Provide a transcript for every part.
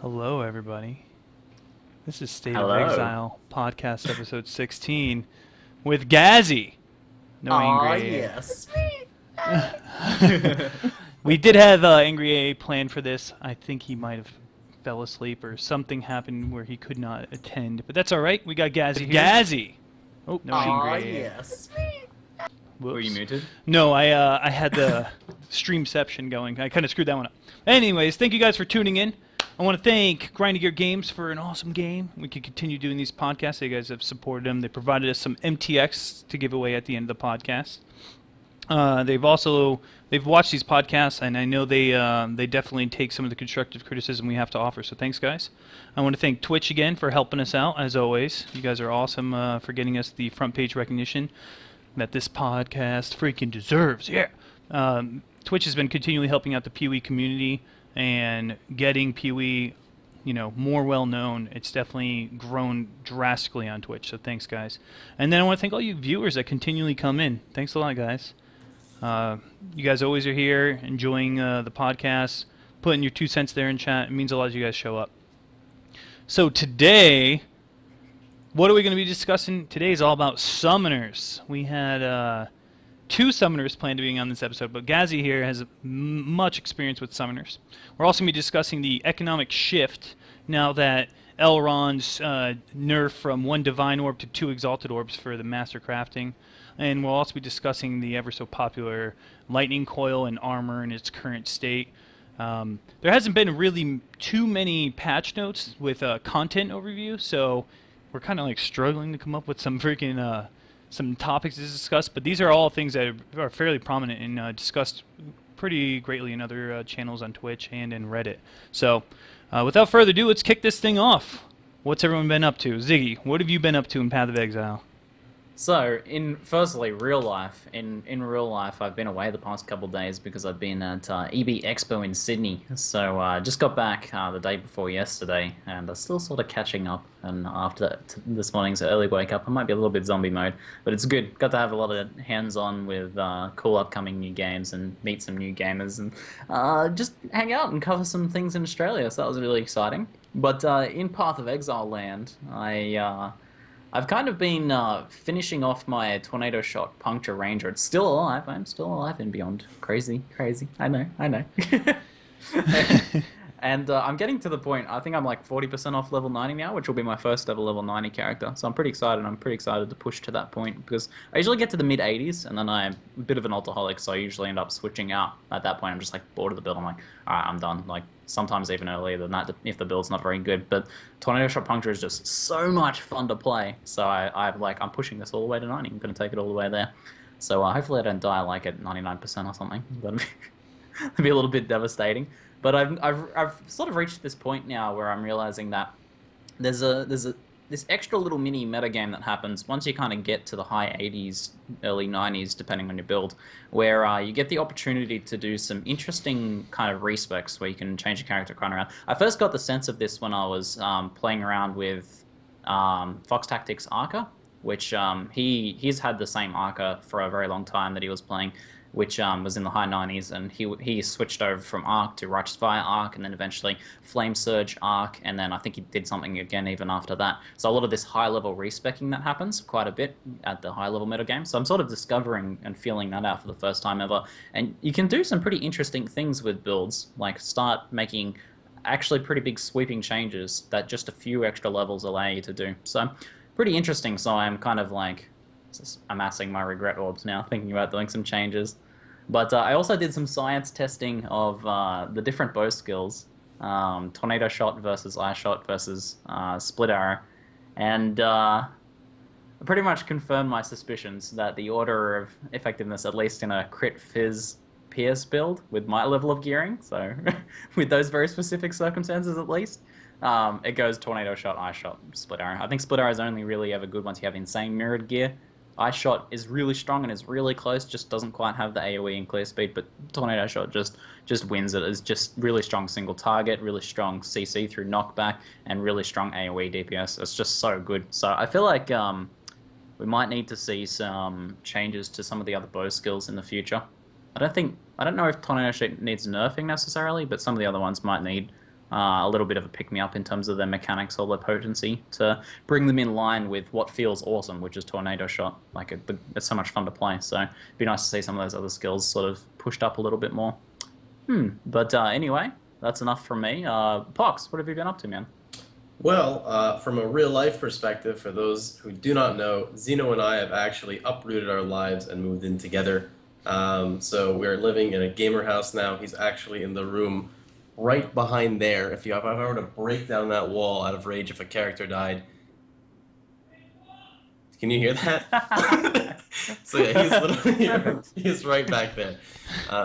Hello, everybody. This is State of Hello. Exile podcast episode 16 with Ghazzy. No Aw, Angry yes. A. We did have Angry A planned for this. I think he might have fell asleep or something happened where he could not attend. But that's all right. We got Ghazzy here. Ghazzy. Oh, no Aw, Angry A. yes. Whoops. Were you muted? No, I had the streamception going. I kind of screwed that one up. Anyways, thank you guys for tuning in. I want to thank Grinding Gear Games for an awesome game. We can continue doing these podcasts. You guys have supported them. They provided us some MTX to give away at the end of the podcast. They've watched these podcasts, and I know they definitely take some of the constructive criticism we have to offer. So thanks, guys. I want to thank Twitch again for helping us out as always. You guys are awesome for getting us the front page recognition that this podcast freaking deserves. Yeah. Twitch has been continually helping out the PoE community and getting PoE, more well known. It's definitely grown drastically on Twitch. So thanks, guys. And then I want to thank all you viewers that continually come in. Thanks a lot, guys. You guys always are here, enjoying the podcast, putting your 2 cents there in chat. It means a lot as you guys show up. So today, what are we going to be discussing? Today is all about summoners. We had 2 summoners planned to be on this episode, but Ghazzy here has much experience with summoners. We're also going to be discussing the economic shift now that Elrond's nerf from 1 Divine Orb to 2 Exalted Orbs for the Master Crafting. And we'll also be discussing the ever so popular Lightning Coil and armor in its current state. There hasn't been really too many patch notes with content overview, so we're kind of like struggling to come up with some freaking some topics to discuss, but these are all things that are fairly prominent and discussed pretty greatly in other channels on Twitch and in Reddit. So without further ado, let's kick this thing off. What's everyone been up to? Ziggy, what have you been up to in Path of Exile? So, firstly, real life. In real life, I've been away the past couple of days because I've been at EB Expo in Sydney. So, just got back the day before yesterday, and I'm still sort of catching up. And after this morning's early wake up, I might be a little bit zombie mode, but it's good. Got to have a lot of hands-on with cool upcoming new games and meet some new gamers and just hang out and cover some things in Australia. So that was really exciting. But in Path of Exile land, I've kind of been finishing off my Tornado Shot Puncture Ranger. It's still alive. I'm still alive and beyond. Crazy, crazy. I know. And I'm getting to the point, I think I'm like 40% off level 90 now, which will be my first ever level 90 character. So I'm pretty excited. I'm pretty excited to push to that point because I usually get to the mid 80s and then I'm a bit of an alcoholic, so I usually end up switching out. At that point, I'm just like bored of the build. I'm like, all right, I'm done. Like sometimes even earlier than that if the build's not very good. But Tornado Shot Puncture is just so much fun to play. So I'm pushing this all the way to 90. I'm going to take it all the way there. So hopefully I don't die like at 99% or something. That'd be a little bit devastating. But I've sort of reached this point now where I'm realizing that there's this extra little mini metagame that happens once you kind of get to the high 80s, early 90s, depending on your build, where you get the opportunity to do some interesting kind of respecs where you can change your character kind of around. I first got the sense of this when I was playing around with Fox Tactics Arca, which he's had the same Arca for a very long time that he was playing, which was in the high 90s, and he switched over from Arc to Righteous Fire Arc, and then eventually Flame Surge Arc, and then I think he did something again even after that. So a lot of this high-level respecking that happens quite a bit at the high-level metagame, so I'm sort of discovering and feeling that out for the first time ever. And you can do some pretty interesting things with builds, like start making actually pretty big sweeping changes that just a few extra levels allow you to do. So pretty interesting, so I'm kind of like just amassing my regret orbs now, thinking about doing some changes. But I also did some science testing of the different bow skills, Tornado Shot versus Eye Shot versus Split Arrow, and I pretty much confirmed my suspicions that the order of effectiveness, at least in a crit fizz pierce build with my level of gearing, so with those very specific circumstances at least, it goes Tornado Shot, Eye Shot, Split Arrow. I think Split Arrow is only really ever good once you have insane mirrored gear. Eye Shot is really strong and is really close, just doesn't quite have the AoE and clear speed, but Tornado Shot just wins it. It's just really strong single target, really strong CC through knockback, and really strong AoE DPS. It's just so good. So I feel like we might need to see some changes to some of the other bow skills in the future. I don't know if Tornado Shot needs nerfing necessarily, but some of the other ones might need a little bit of a pick-me-up in terms of their mechanics or their potency to bring them in line with what feels awesome, which is Tornado Shot. Like, it's so much fun to play, so it'd be nice to see some of those other skills sort of pushed up a little bit more. But anyway, that's enough from me. Pox, what have you been up to, man? Well, from a real life perspective, for those who do not know, Zeno and I have actually uprooted our lives and moved in together. So we're living in a gamer house now. He's actually in the room right behind there. If I were to break down that wall out of rage if a character died. Can you hear that? So yeah, he's literally he's right back there.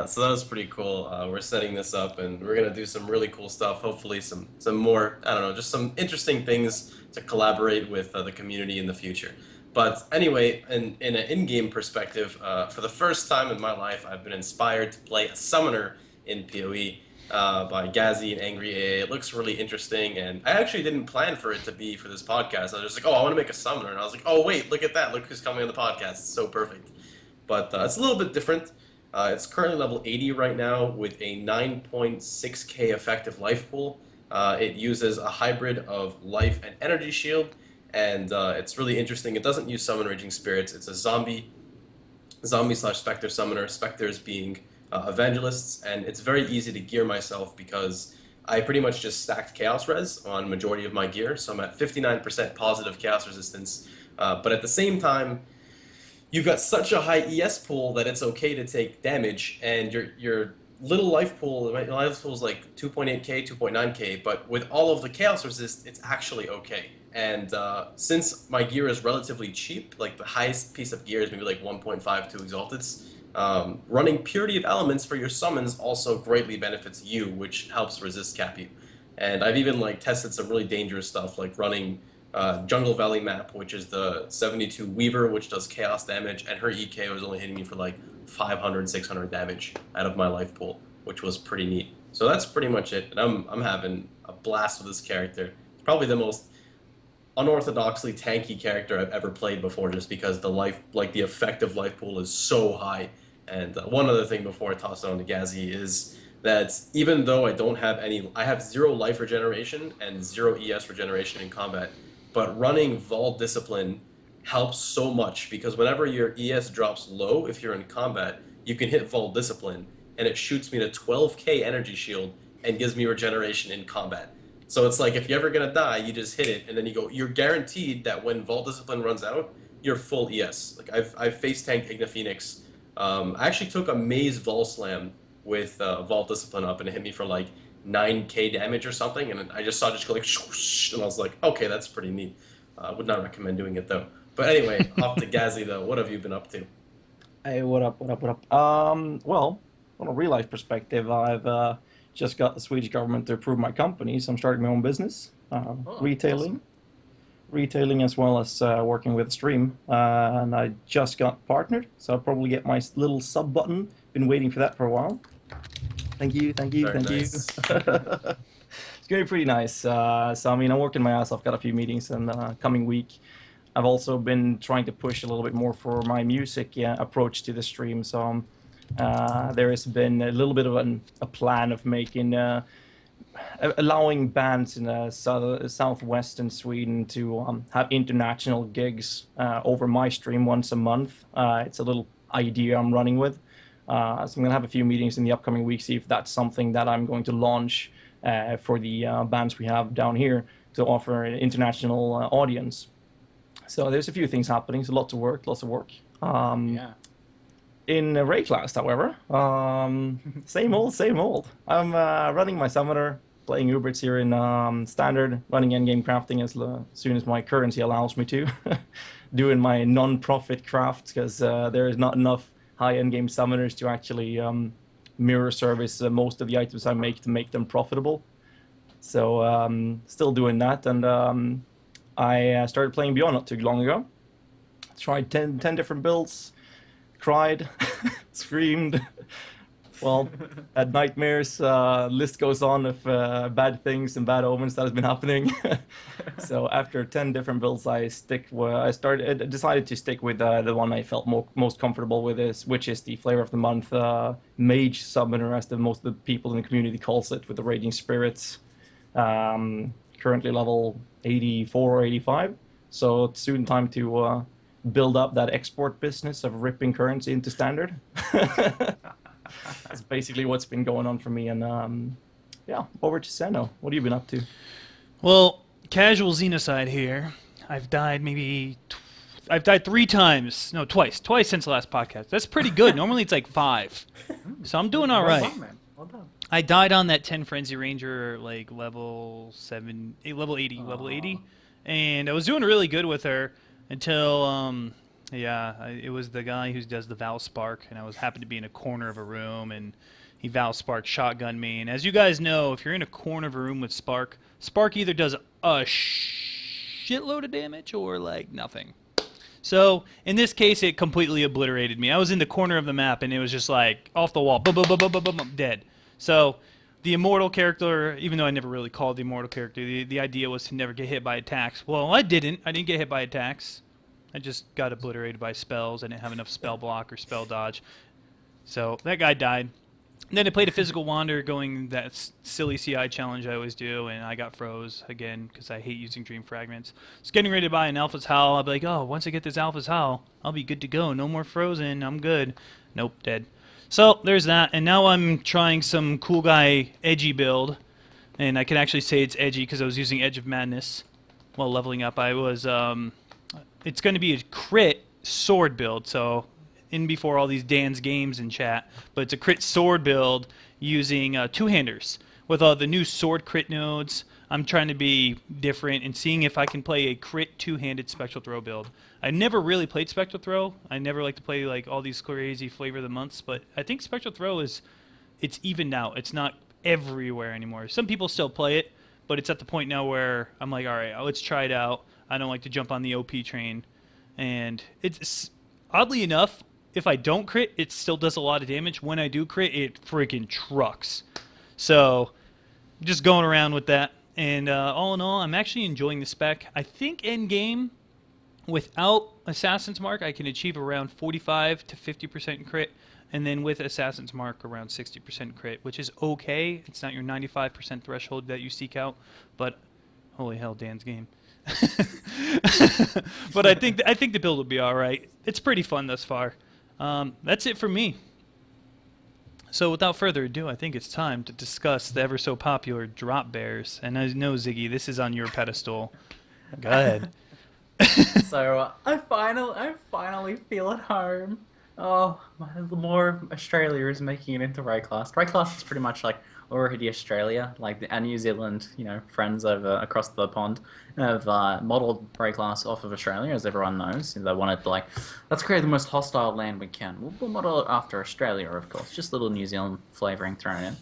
So that was pretty cool. We're setting this up, and we're gonna do some really cool stuff. Hopefully, some more, I don't know, just some interesting things to collaborate with the community in the future. But anyway, in an in-game perspective, for the first time in my life, I've been inspired to play a summoner in PoE by Ghazzy and Angry AA. It looks really interesting, and I actually didn't plan for it to be for this podcast. I was just like, oh, I want to make a summoner, and I was like, oh wait, look at that, look who's coming on the podcast. It's so perfect. But it's a little bit different. It's currently level 80 right now with a 9.6k effective life pool. It uses a hybrid of life and energy shield, and it's really interesting. It doesn't use summon raging spirits. It's a zombie / specter summoner. Specters being evangelists, and it's very easy to gear myself because I pretty much just stacked chaos res on majority of my gear, so I'm at 59% positive chaos resistance. But at the same time, you've got such a high ES pool that it's okay to take damage, and your little life pool, my life pool is like 2.8k, 2.9k, but with all of the chaos resist, it's actually okay. And since my gear is relatively cheap, like the highest piece of gear is maybe like 1.5 to Exalteds, running Purity of Elements for your summons also greatly benefits you, which helps resist cap you. And I've even like tested some really dangerous stuff, like running Jungle Valley map, which is the 72 Weaver, which does chaos damage, and her EK was only hitting me for like 500, 600 damage out of my life pool, which was pretty neat. So that's pretty much it, and I'm having a blast with this character. It's probably the most unorthodoxly tanky character I've ever played before, just because the effective life pool is so high. And one other thing before I toss it on to Ghazzy is that even though I have 0 life regeneration and 0 ES regeneration in combat, but running Vault Discipline helps so much, because whenever your ES drops low, if you're in combat, you can hit Vault Discipline, and it shoots me to 12k energy shield and gives me regeneration in combat. So it's like, if you're ever gonna die, you just hit it, and then you're guaranteed that when Vault Discipline runs out, you're full ES. Like, I've face tanked Igna Phoenix. I actually took a Maze Vol Slam with Vault Discipline up, and it hit me for like 9k damage or something, and I just saw it just go like shoosh, and I was like, okay, that's pretty neat. I would not recommend doing it though. But anyway, off to Ghazzy though. What have you been up to? Hey, what up? Well, from a real life perspective, I've just got the Swedish government to approve my company, so I'm starting my own business, retailing. Awesome. Retailing as well as working with Stream, and I just got partnered, so I'll probably get my little sub button. Been waiting for that for a while. Thank you. Very nice. It's gonna be pretty nice. So I mean, I'm working my ass off. Got a few meetings in the coming week. I've also been trying to push a little bit more for my music approach to the stream. So there has been a little bit of a plan of making. Allowing bands in the southwestern Sweden to have international gigs over my stream once a month. It's a little idea I'm running with. So I'm going to have a few meetings in the upcoming weeks, see if that's something that I'm going to launch for the bands we have down here to offer an international audience. So there's a few things happening. So lots of work. Yeah. In Rayclast, however, same old. I'm running my summoner, playing Uberts here in standard, running endgame crafting as soon as my currency allows me to, doing my non-profit crafts because there is not enough high endgame summoners to actually mirror service most of the items I make to make them profitable. So still doing that, and I started playing Beyond not too long ago. Tried 10 different builds. Cried, screamed, well, had nightmares, list goes on of bad things and bad omens that has been happening. So after 10 different builds, I decided to stick with the one I felt most comfortable with, which is the Flavor of the Month Mage Summoner, as most of the people in the community calls it, with the Raging Spirits. Currently level 84 or 85. So it's soon time to build up that export business of ripping currency into standard. That's basically what's been going on for me. And yeah, over to Seno. What have you been up to? Well, casual Xenocide here. I've died I've died 3 times. No, twice. Twice since the last podcast. That's pretty good. Normally it's like 5. So I'm doing all Well right. done, man. Well done. I died on that 10 Frenzy Ranger, like level level 80. And I was doing really good with her until, it was the guy who does the Val Spark, and I was happened to be in a corner of a room, and he Val Spark shotgun me. And as you guys know, if you're in a corner of a room with Spark, Spark either does a shitload of damage or like nothing. So in this case, it completely obliterated me. I was in the corner of the map, and it was just like off the wall, boom, boom, boom, boom, boom, boom, boom, dead. So the immortal character, even though I never really called the immortal character, the idea was to never get hit by attacks. Well, I didn't. I didn't get hit by attacks. I just got obliterated by spells. I didn't have enough spell block or spell dodge. So that guy died. And then I played a physical wander going that silly CI challenge I always do, and I got froze again because I hate using dream fragments. It's getting ready to buy an Alpha's Howl. I'll be like, oh, once I get this Alpha's Howl, I'll be good to go. No more frozen. I'm good. Nope, dead. So there's that, and now I'm trying some cool guy edgy build, and I can actually say it's edgy because I was using Edge of Madness while leveling up. I was, it's going to be a crit sword build, so in before all these Dan's games in chat, but it's a crit sword build using two-handers with all the new sword crit nodes. I'm trying to be different and seeing if I can play a crit two-handed Spectral Throw build. I never really played Spectral Throw. I never like to play like all these crazy flavor of the months, but I think Spectral Throw it's evened out. It's not everywhere anymore. Some people still play it, but it's at the point now where I'm like, all right, let's try it out. I don't like to jump on the OP train. And it's oddly enough, if I don't crit, it still does a lot of damage. When I do crit, it freaking trucks. So just going around with that. And all in all, I'm actually enjoying the spec. I think end game, without Assassin's Mark, I can achieve around 45 to 50% crit. And then with Assassin's Mark, around 60% crit, which is okay. It's not your 95% threshold that you seek out. But holy hell, Dan's game. But I think the build will be all right. It's pretty fun thus far. That's it for me. So without further ado, I think it's time to discuss the ever so popular drop bears. And I know, Ziggy, this is on your pedestal. Go ahead. So I finally feel at home. Oh, more Australia is making it into Rayclass. Rayclass is pretty much like already Australia, like our New Zealand, friends over across the pond have modelled Rayclass off of Australia, as everyone knows. They wanted to let's create the most hostile land we can. We'll model it after Australia, of course. Just a little New Zealand flavouring thrown in.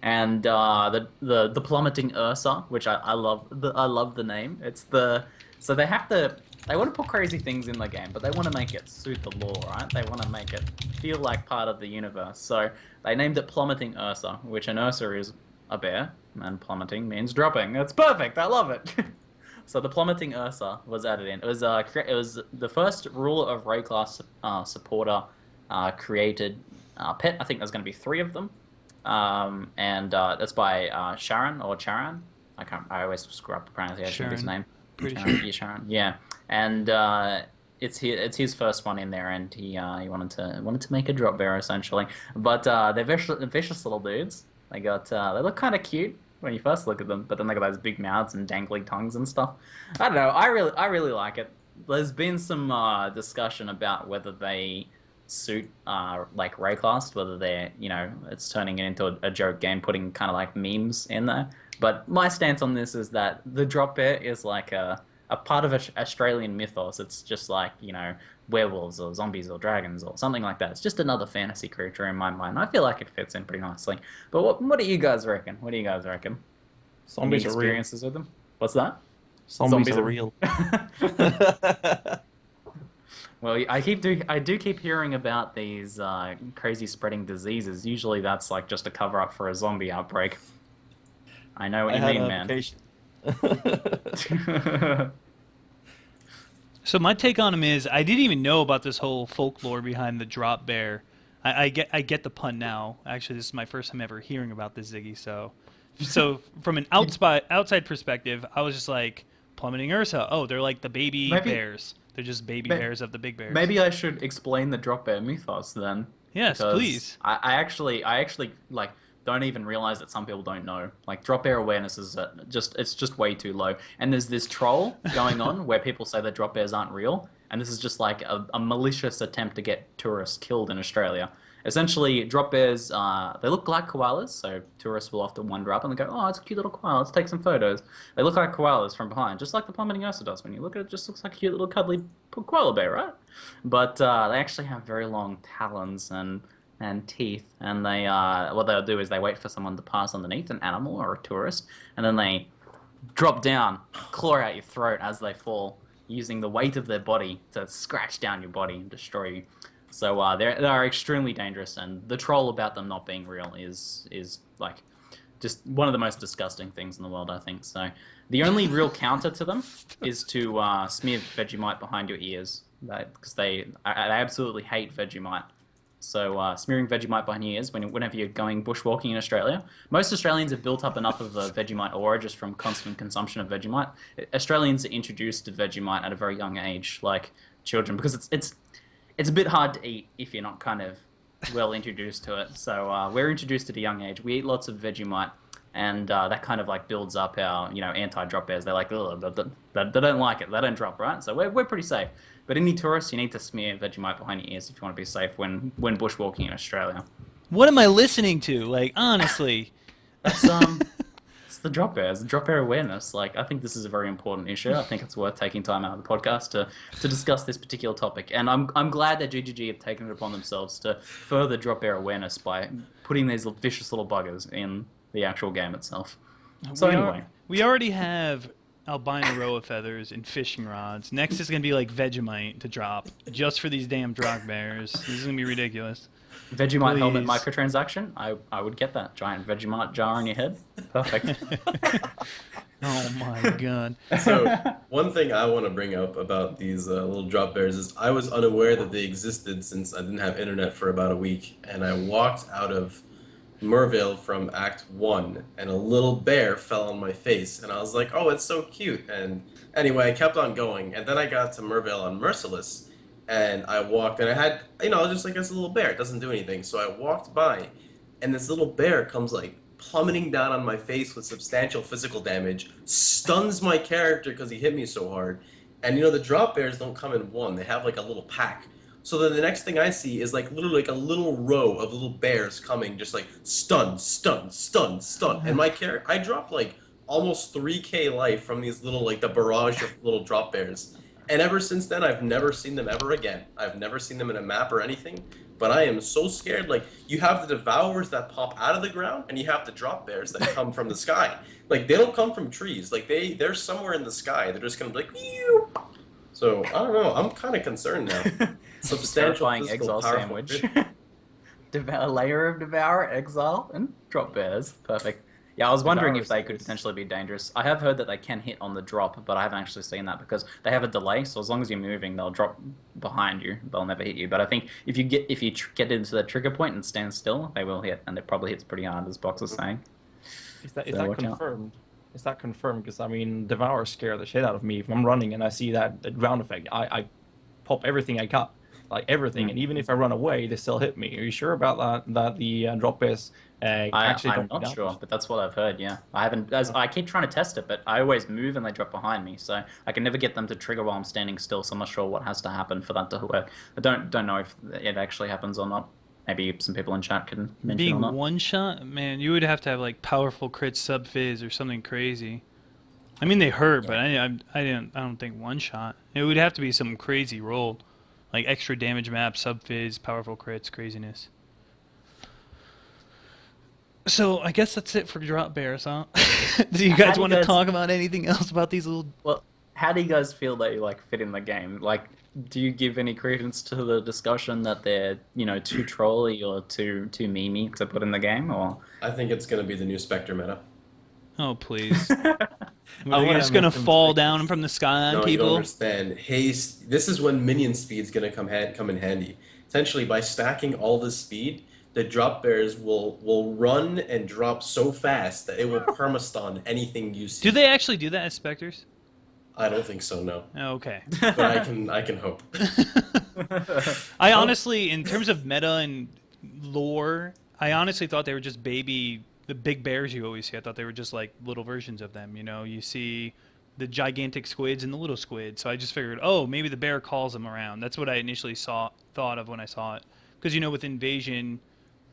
And the Plummeting Ursa, which I love. I love the name. So they want to put crazy things in the game, but they want to make it suit the lore, right? They want to make it feel like part of the universe. So they named it Plummeting Ursa, which an Ursa is a bear, and plummeting means dropping. It's perfect. I love it. So the Plummeting Ursa was added in. It was the first rule of Rayclass supporter created pet. I think there's going to be 3 of them, and that's by Sharon or Charan. I always screw up the pronunciation of his name. Pretty sure. Sharon. Yeah, and it's his first one in there, and he wanted to make a drop bear essentially. But they're vicious little dudes. They look kind of cute when you first look at them, but then they got those big mouths and dangly tongues and stuff. I don't know. I really like it. There's been some discussion about whether they suit like Rayclass, whether they're it's turning it into a joke game, putting kind of like memes in there. But my stance on this is that the drop bear is like a part of Australian mythos. It's just like, werewolves or zombies or dragons or something like that. It's just another fantasy creature in my mind. I feel like it fits in pretty nicely. But what do you guys reckon? Zombies Any are real. experiences with them? What's that? Zombies are real. Well, I do keep hearing about these crazy spreading diseases. Usually that's like just a cover up for a zombie outbreak. I know what you mean, man. So my take on him is I didn't even know about this whole folklore behind the drop bear. I get the pun now. Actually, this is my first time ever hearing about this, Ziggy, so So from an outside perspective, I was just like, Plummeting Ursa. Oh, they're like the baby Maybe- bears. They're just baby May- bears of the big bears. Maybe I should explain the drop bear mythos then. Yes, Because please. I actually like don't even realize that some people don't know. Like drop bear awareness is it's just way too low. And there's this troll going on where people say that drop bears aren't real, and this is just like a malicious attempt to get tourists killed in Australia. Essentially, drop bears, they look like koalas, so tourists will often wander up and they go, oh, it's a cute little koala, let's take some photos. They look like koalas from behind, just like the Plummeting Ursa does. When you look at it, it just looks like a cute little cuddly koala bear, right? But they actually have very long talons and teeth, and they what they'll do is they wait for someone to pass underneath, an animal or a tourist, and then they drop down, claw out your throat as they fall, using the weight of their body to scratch down your body and destroy you. So they're extremely dangerous, and the troll about them not being real is like just one of the most disgusting things in the world, I think. So the only real counter to them is to smear Vegemite behind your ears, because they absolutely hate Vegemite. So smearing Vegemite behind your ears whenever you're going bushwalking in Australia. Most Australians have built up enough of the Vegemite aura just from constant consumption of Vegemite. Australians are introduced to Vegemite at a very young age, like children, because it's a bit hard to eat if you're not kind of well introduced to it. So we're introduced at a young age. We eat lots of Vegemite, and that kind of like builds up our anti-drop bears. They're like, ugh, they don't like it. They don't drop, right? So we're pretty safe. But any tourists, you need to smear Vegemite behind your ears if you want to be safe when bushwalking in Australia. What am I listening to? Like, honestly. That's it's the drop bears, the drop bear awareness. Like, I think this is a very important issue. I think it's worth taking time out of the podcast to discuss this particular topic. And I'm glad that GGG have taken it upon themselves to further drop bear awareness by putting these vicious little buggers in the actual game itself. So anyway, we already have albino roa feathers and fishing rods. Next is going to be like Vegemite to drop just for these damn drop bears. This is going to be ridiculous. Vegemite helmet Please. microtransaction. I would get that giant Vegemite jar on your head. Perfect. Oh my god. So one thing I want to bring up about these little drop bears is I was unaware that they existed since I didn't have internet for about a week, and I walked out of Merville from Act 1, and a little bear fell on my face, and I was like, oh, it's so cute. And anyway, I kept on going, and then I got to Merville on Merciless, and I walked, and I had, just like this little bear. It doesn't do anything. So I walked by, and this little bear comes like plummeting down on my face with substantial physical damage, stuns my character because he hit me so hard. And the drop bears don't come in one. They have like a little pack. So then the next thing I see is like literally like a little row of little bears coming, just like stun, stun, stun, stun. And my character, I dropped like almost 3k life from these little, like the barrage of little drop bears. And ever since then, I've never seen them ever again. I've never seen them in a map or anything. But I am so scared. Like, you have the devourers that pop out of the ground, and you have the drop bears that come from the sky. Like, they don't come from trees. Like, they're somewhere in the sky. They're just gonna be like, Ew! So I don't know. I'm kind of concerned now. Substantial Terrifying physical, exile powerful sandwich. fit. A layer of Devourer, Exile, and Drop Bears. Perfect. Yeah, I was wondering if they could potentially be dangerous. I have heard that they can hit on the drop, but I haven't actually seen that because they have a delay. So as long as you're moving, they'll drop behind you. They'll never hit you. But I think if you get into the trigger point and stand still, they will hit, and it probably hits pretty hard, as Box is saying. Is that So watch out. confirmed? Is that confirmed? Because Devour scare the shit out of me. If I'm running and I see that ground effect, I pop everything I got, like everything. And even if I run away, they still hit me. Are you sure about that? That the drop bears actually I'm don't not sure, but that's what I've heard. Yeah, I haven't. I keep trying to test it, but I always move and they drop behind me, so I can never get them to trigger while I'm standing still. So I'm not sure what has to happen for that to work. I don't know if it actually happens or not. Maybe some people in chat can mention Being or not. one shot, man, you would have to have like powerful crit sub fizz or something crazy. I mean, they hurt, but I don't think one shot. It would have to be some crazy roll, like extra damage map, sub fizz, powerful crits, craziness. So I guess that's it for drop bears, huh? Do you guys want to talk about anything else about these little? Well, how do you guys feel they fit in the game? Like, do you give any credence to the discussion that they're too trolly or too memey to put in the game? Or I think it's going to be the new Spectre meta. Oh please! wanna We're just make gonna them fall like- down from the sky on No, you don't people. understand. Haste. This is when minion speed's gonna come in handy. Essentially, by stacking all this speed, the drop bears will run and drop so fast that it will permastun anything you see. Do they actually do that as specters? I don't think so, no. Okay. But I can hope. I honestly, in terms of meta and lore, I honestly thought they were just the big bears you always see. I thought they were just like little versions of them. You know, you see the gigantic squids and the little squids. So I just figured, oh, maybe the bear calls them around. That's what I initially thought of when I saw it. Because with Invasion,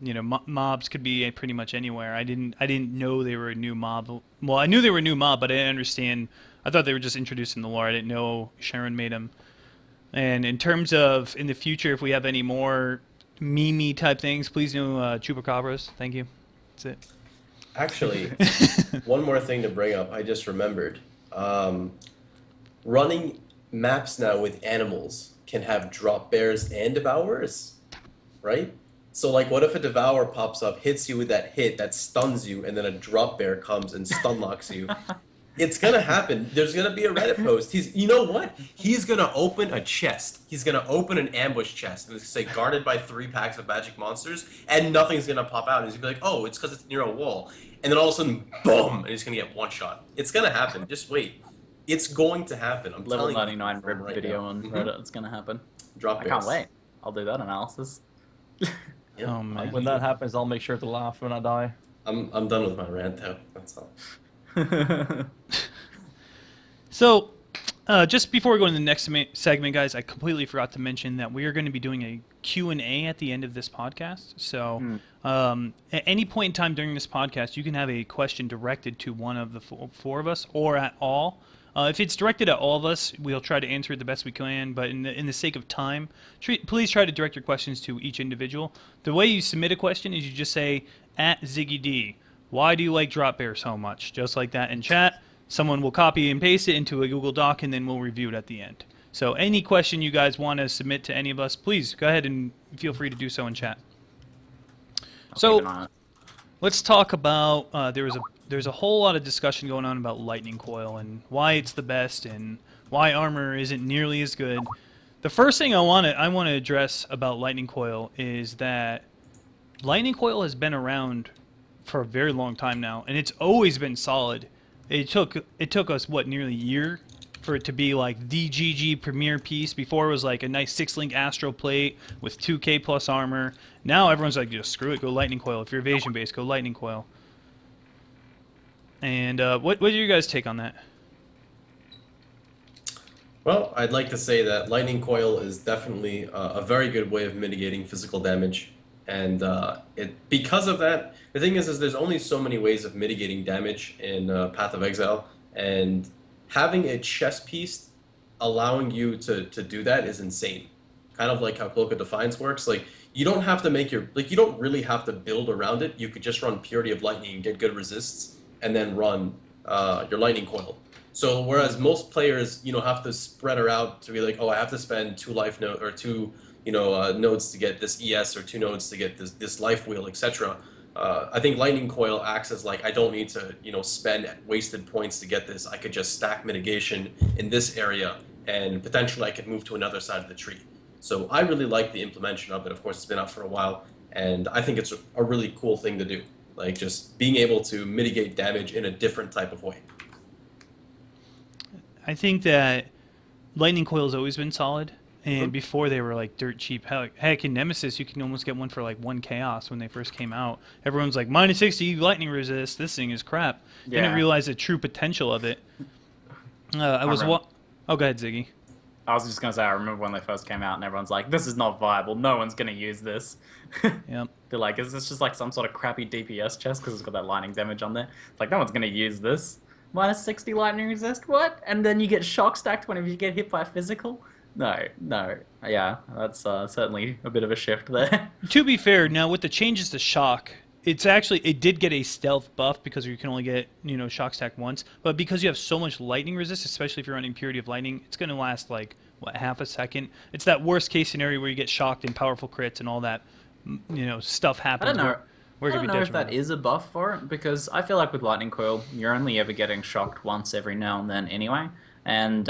mobs could be pretty much anywhere. I didn't know they were a new mob. Well, I knew they were a new mob, but I didn't understand. I thought they were just introduced in the lore. I didn't know Sharon made them. And in terms of in the future, if we have any more meme type things, please do chupacabras. Thank you. That's it. Actually, one more thing to bring up. I just remembered. Running maps now with animals can have drop bears and devourers, right? So like, what if a devourer pops up, hits you with that hit that stuns you, and then a drop bear comes and stun locks you? It's gonna happen. There's gonna be a Reddit post. You know what? He's gonna open a chest. He's gonna open an ambush chest, and it's gonna say guarded by 3 packs of magic monsters, and nothing's gonna pop out. And he's gonna be like, oh, it's because it's near a wall. And then all of a sudden, boom, and he's gonna get one shot. It's gonna happen. Just wait. It's going to happen. I'm Level telling you 99 rib right video now. on Reddit. It's gonna happen. Drop I bears. can't wait. I'll do that analysis. Yeah. Oh man. When that happens, I'll make sure to laugh when I die. I'm done with my rant though. That's all. So, just before we go to the next segment, guys, I completely forgot to mention that we are going to be doing a Q&A at the end of this podcast. So, at any point in time during this podcast, you can have a question directed to one of the four of us, or at all. If it's directed at all of us, we'll try to answer it the best we can. But in the sake of time, please try to direct your questions to each individual. The way you submit a question is you just say, at ZiggyD, why do you like drop bear so much? Just like that in chat. Someone will copy and paste it into a Google Doc, and then we'll review it at the end. So any question you guys want to submit to any of us, please go ahead and feel free to do so in chat. So let's talk about, there's a whole lot of discussion going on about Lightning Coil and why it's the best and why armor isn't nearly as good. The first thing I want to address about Lightning Coil is that Lightning Coil has been around for a very long time now, and it's always been solid. It took us nearly a year for it to be like the GG premier piece. Before it was like a nice 6-link Astro plate with 2k plus armor. Now everyone's like, just screw it, go Lightning Coil. If you're evasion based, go Lightning Coil. And what do you guys take on that? Well, I'd like to say that Lightning Coil is definitely a very good way of mitigating physical damage. And because of that, the thing is there's only so many ways of mitigating damage in Path of Exile, and having a chess piece allowing you to do that is insane. Kind of like how Cloak of Defiance works. Like, you don't have to make you don't really have to build around it. You could just run Purity of Lightning and get good resists, and then run your Lightning Coil. So whereas most players, have to spread her out to be like, oh, I have to spend 2 life note or 2 nodes to get this ES, or 2 nodes to get this life wheel, etc. I think Lightning Coil acts as like, I don't need to spend wasted points to get this. I could just stack mitigation in this area, and potentially I could move to another side of the tree. So I really like the implementation of it. Of course, it's been out for a while, and I think it's a really cool thing to do. Like, just being able to mitigate damage in a different type of way. I think that Lightning Coil has always been solid. And before they were like dirt cheap. Heck, in Nemesis, you can almost get one for like 1 chaos when they first came out. Everyone's like, minus 60 lightning resist. This thing is crap. Yeah. Didn't realize the true potential of it. Oh, go ahead, Ziggy. I was just going to say, I remember when they first came out and everyone's like, this is not viable. No one's going to use this. Yep. They're like, is this just like some sort of crappy DPS chest because it's got that lightning damage on there? It's like, no one's going to use this. Minus 60 lightning resist? What? And then you get shock stacked whenever you get hit by a physical? No. Yeah, that's certainly a bit of a shift there. To be fair, now with the changes to shock, it did get a stealth buff because you can only get, shock stack once. But because you have so much lightning resist, especially if you're running Purity of Lightning, it's going to last like, half a second. It's that worst case scenario where you get shocked and powerful crits and all that, stuff happens. I don't know. Where I don't know if that is a buff for it, because I feel like with Lightning Coil, you're only ever getting shocked once every now and then anyway. And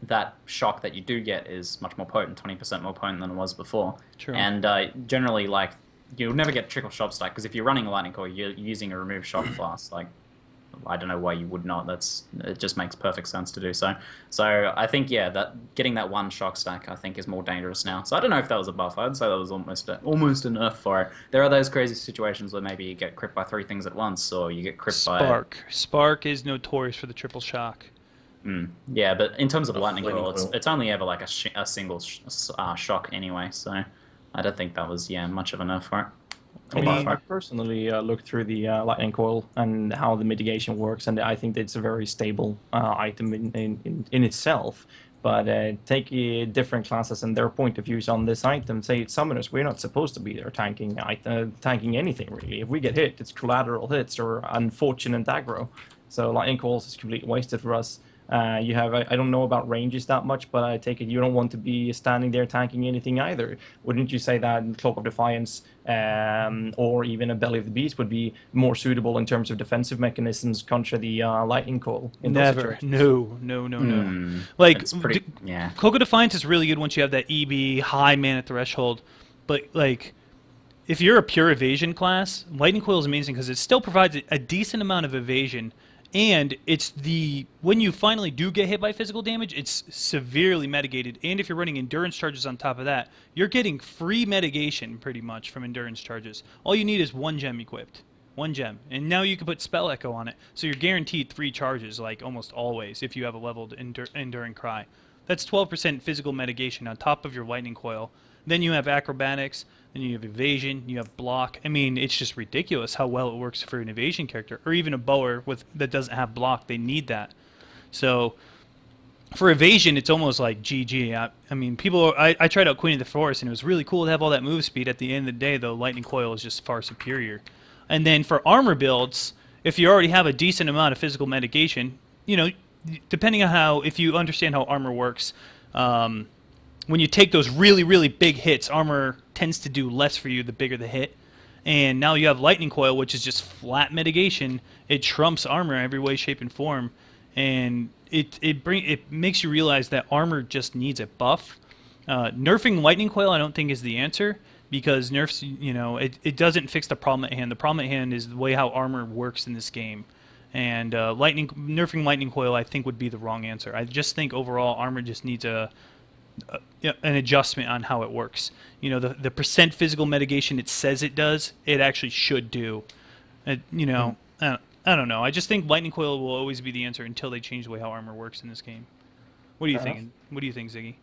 that shock that you do get is much more potent, 20% more potent than it was before. True. And generally, like, you'll never get triple shock stack because if you're running a Lightning Coil, you're using a remove shock flask. Like, I don't know why you would not. It just makes perfect sense to do so. So I think that getting that one shock stack I think is more dangerous now. So I don't know if that was a buff. I'd say that was almost a nerf for it. There are those crazy situations where maybe you get crit by 3 things at once, or you get crit by Spark is notorious for the triple shock. Yeah, but in terms of Lightning Coil, Coil. it's only ever like a single shock anyway. So I don't think that was much of a nerf for it. I personally looked through the Lightning Coil and how the mitigation works, and I think it's a very stable item in itself. But take different classes and their point of views on this item. Say it's summoners, we're not supposed to be there tanking anything really. If we get hit, it's collateral hits or unfortunate aggro. So Lightning Coils is completely wasted for us. You have, I don't know about ranges that much, but I take it you don't want to be standing there tanking anything either. Wouldn't you say that Cloak of Defiance or even a Belly of the Beast would be more suitable in terms of defensive mechanisms contra the Lightning Coil? Never. No. Like, Cloak of Defiance is really good once you have that EB high mana threshold, but like, if you're a pure evasion class, Lightning Coil is amazing because it still provides a decent amount of evasion. And it's when you finally do get hit by physical damage, it's severely mitigated. And if you're running endurance charges on top of that, you're getting free mitigation pretty much from endurance charges. All you need is 1 gem equipped. 1 gem. And now you can put Spell Echo on it. So you're guaranteed 3 charges, like almost always, if you have a leveled Enduring Cry. That's 12% physical mitigation on top of your Lightning Coil. Then you have Acrobatics, then you have Evasion, you have Block. I mean, it's just ridiculous how well it works for an evasion character, or even a bower that doesn't have Block. They need that. So for evasion, it's almost like GG. I mean, I tried out Queen of the Forest, and it was really cool to have all that move speed. At the end of the day, though, Lightning Coil is just far superior. And then for armor builds, if you already have a decent amount of physical mitigation, depending on if you understand how armor works, when you take those really, really big hits, armor tends to do less for you the bigger the hit. And now you have Lightning Coil, which is just flat mitigation. It trumps armor every way, shape, and form. And it makes you realize that armor just needs a buff. Nerfing Lightning Coil I don't think is the answer, because nerfs, it doesn't fix the problem at hand. The problem at hand is the way how armor works in this game. And nerfing Lightning Coil I think would be the wrong answer. I just think overall armor just needs an adjustment on how it works. The percent physical mitigation it says it does, it actually should do. I don't know. I just think Lightning Coil will always be the answer until they change the way how armor works in this game. What do you think? What do you think, Ziggy?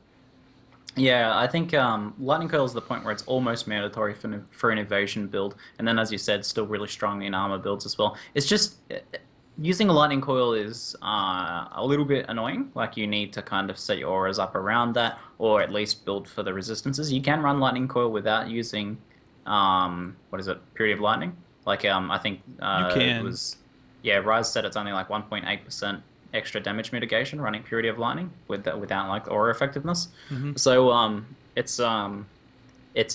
Yeah, I think Lightning Coil is the point where it's almost mandatory for an evasion build, and then, as you said, still really strong in armor builds as well. It's just using a Lightning Coil is a little bit annoying. Like, you need to kind of set your auras up around that, or at least build for the resistances. You can run Lightning Coil without using Purity of Lightning. Like, I think you can. Rise said it's only like 1.8% extra damage mitigation running Purity of Lightning without like aura effectiveness. Mm-hmm. So it's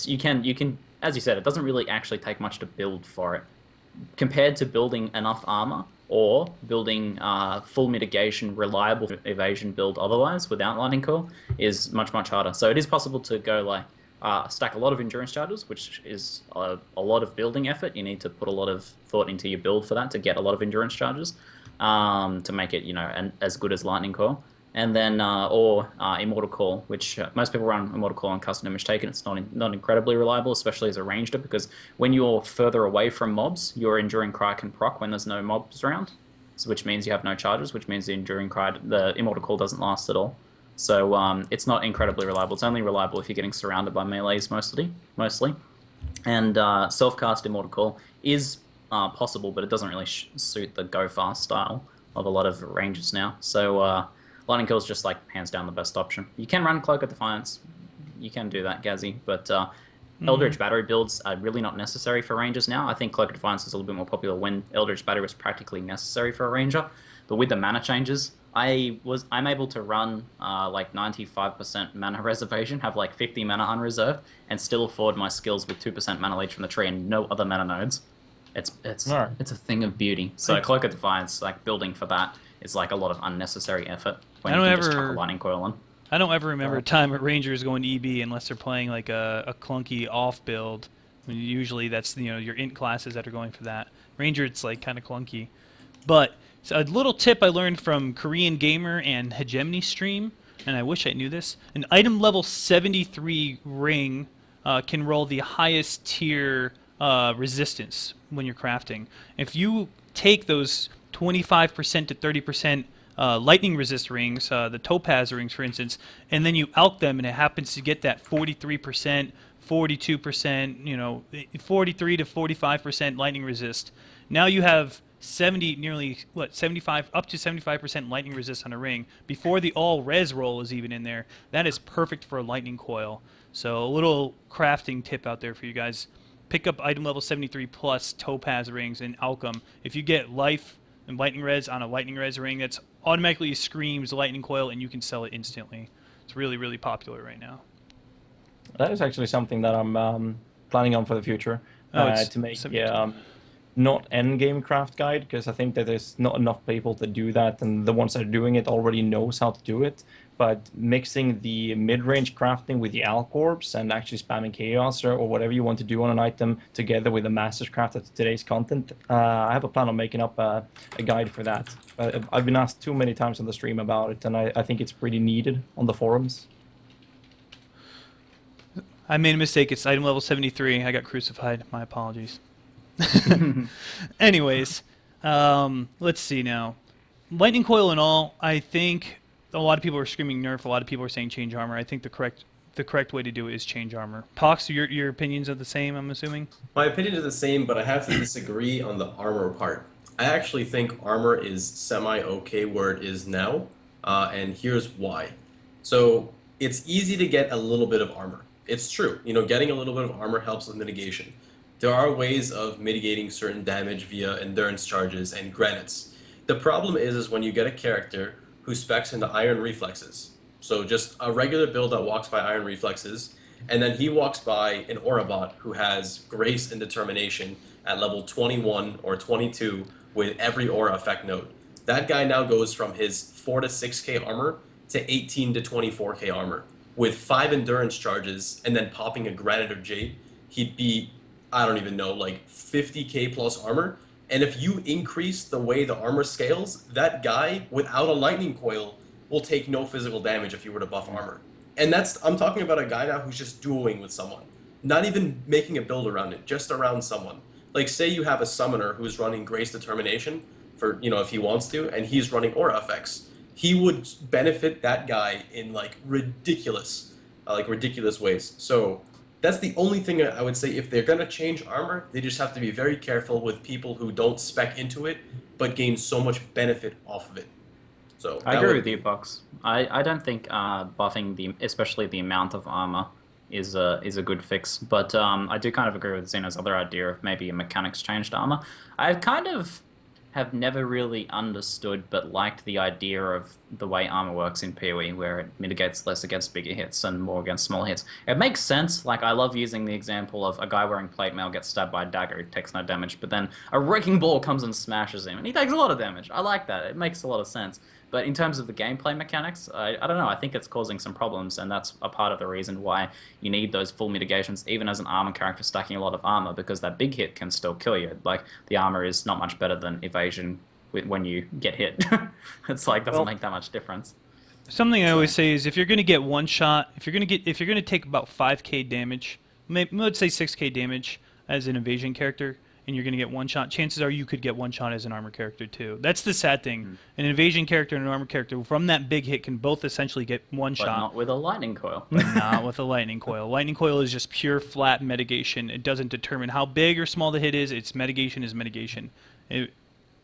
you can, as you said, it doesn't really actually take much to build for it compared to building enough armor or building full mitigation reliable evasion build otherwise without Lightning Coil is much harder. So it is possible to go like stack a lot of endurance charges, which is a lot of building effort. You need to put a lot of thought into your build for that to get a lot of endurance charges to make it, as good as Lightning Coil. And then, Immortal Call, which most people run Immortal Call on custom image taken. It's not incredibly reliable, especially as a ranger, because when you're further away from mobs, your Enduring Cry can proc when there's no mobs around, which means you have no charges, which means the Immortal Call doesn't last at all. So it's not incredibly reliable. It's only reliable if you're getting surrounded by melees mostly. And self-cast Immortal Call is possible, but it doesn't really suit the go-fast style of a lot of rangers now. So Lightning Coil is just like hands down the best option. You can run Cloak of Defiance. You can do that, Ghazzy, but Eldritch Battery builds are really not necessary for rangers now. I think Cloak of Defiance is a little bit more popular when Eldritch Battery was practically necessary for a ranger. But with the mana changes, I'm able to run like 95% mana reservation, have like 50 mana unreserved, and still afford my skills with 2% mana leech from the tree and no other mana nodes. It's a thing of beauty. So Cloak of Defiance, like building for that, is like a lot of unnecessary effort when you can just chuck a Lightning Coil on. I don't ever remember a time at Rangers going EB unless they're playing like a clunky off build I mean, usually that's your int classes that are going for that. Ranger, it's like kind of clunky. But so a little tip I learned from Korean Gamer and Hegemony Stream, and I wish I knew this. An item level 73 ring can roll the highest tier resistance when you're crafting. If you take those 25% to 30% lightning resist rings, the topaz rings for instance, and then you alch them and it happens to get that 43%, 42%, 43 to 45% lightning resist. Now you have 75 up to 75% lightning resist on a ring before the all res roll is even in there. That is perfect for a lightning coil. So a little crafting tip out there for you guys. Pick up item level 73 plus topaz rings and alch them. If you get life and lightning res on a lightning res ring, that's automatically screams lightning coil and you can sell it instantly. It's really, really popular right now. That is actually something that I'm planning on for the future, to make not end game craft guide, because I think that there's not enough people to do that, and the ones that are doing it already knows how to do it. But mixing the mid-range crafting with the alch orbs and actually spamming chaos or whatever you want to do on an item together with the master's craft of today's content, I have a plan on making up a guide for that. I've been asked too many times on the stream about it, and I think it's pretty needed on the forums. I made a mistake. It's item level 73. I got crucified. My apologies. Anyways, let's see now. Lightning coil and all, I think a lot of people are screaming nerf. A lot of people are saying change armor. I think the correct way to do it is change armor. Pox, your opinions are the same, I'm assuming? My opinion is the same, but I have to disagree on the armor part. I actually think armor is semi-okay where it is now, and here's why. So it's easy to get a little bit of armor. It's true. Getting a little bit of armor helps with mitigation. There are ways of mitigating certain damage via endurance charges and granites. The problem is when you get a character who specs into iron reflexes. So just a regular build that walks by iron reflexes, and then he walks by an aura bot who has grace and determination at level 21 or 22 with every aura effect node. That guy now goes from his 4 to 6k armor to 18 to 24k armor. With 5 endurance charges and then popping a granite or jade, he'd be, I don't even know, like 50k plus armor. And if you increase the way the armor scales, that guy without a lightning coil will take no physical damage if you were to buff armor. And I'm talking about a guy now who's just dueling with someone. Not even making a build around it, just around someone. Like say you have a summoner who's running Grace Determination for, if he wants to, and he's running aura effects. He would benefit that guy in ridiculous ways. So that's the only thing I would say. If they're gonna change armor, they just have to be very careful with people who don't spec into it, but gain so much benefit off of it. So I agree with you, Box. I don't think buffing especially the amount of armor is a good fix. But I do kind of agree with Xeno's other idea of maybe a mechanics changed armor. I've kind of have never really understood but liked the idea of the way armor works in PoE, where it mitigates less against bigger hits and more against small hits. It makes sense. I love using the example of a guy wearing plate mail gets stabbed by a dagger, he takes no damage, but then a wrecking ball comes and smashes him, and he takes a lot of damage. I like that. It makes a lot of sense. But in terms of the gameplay mechanics, I don't know, I think it's causing some problems, and that's a part of the reason why you need those full mitigations, even as an armor character stacking a lot of armor, because that big hit can still kill you. The armor is not much better than evasion when you get hit. It's doesn't make that much difference. Something I always say is if you're going to get one shot, if you're going to take about 5k damage, let's say 6k damage as an evasion character, and you're going to get one shot, chances are you could get one shot as an armor character too. That's the sad thing. An evasion character and an armor character from that big hit can both essentially get one shot. But not with a lightning coil. But not with a lightning coil. Lightning coil is just pure flat mitigation. It doesn't determine how big or small the hit is. Its mitigation is mitigation.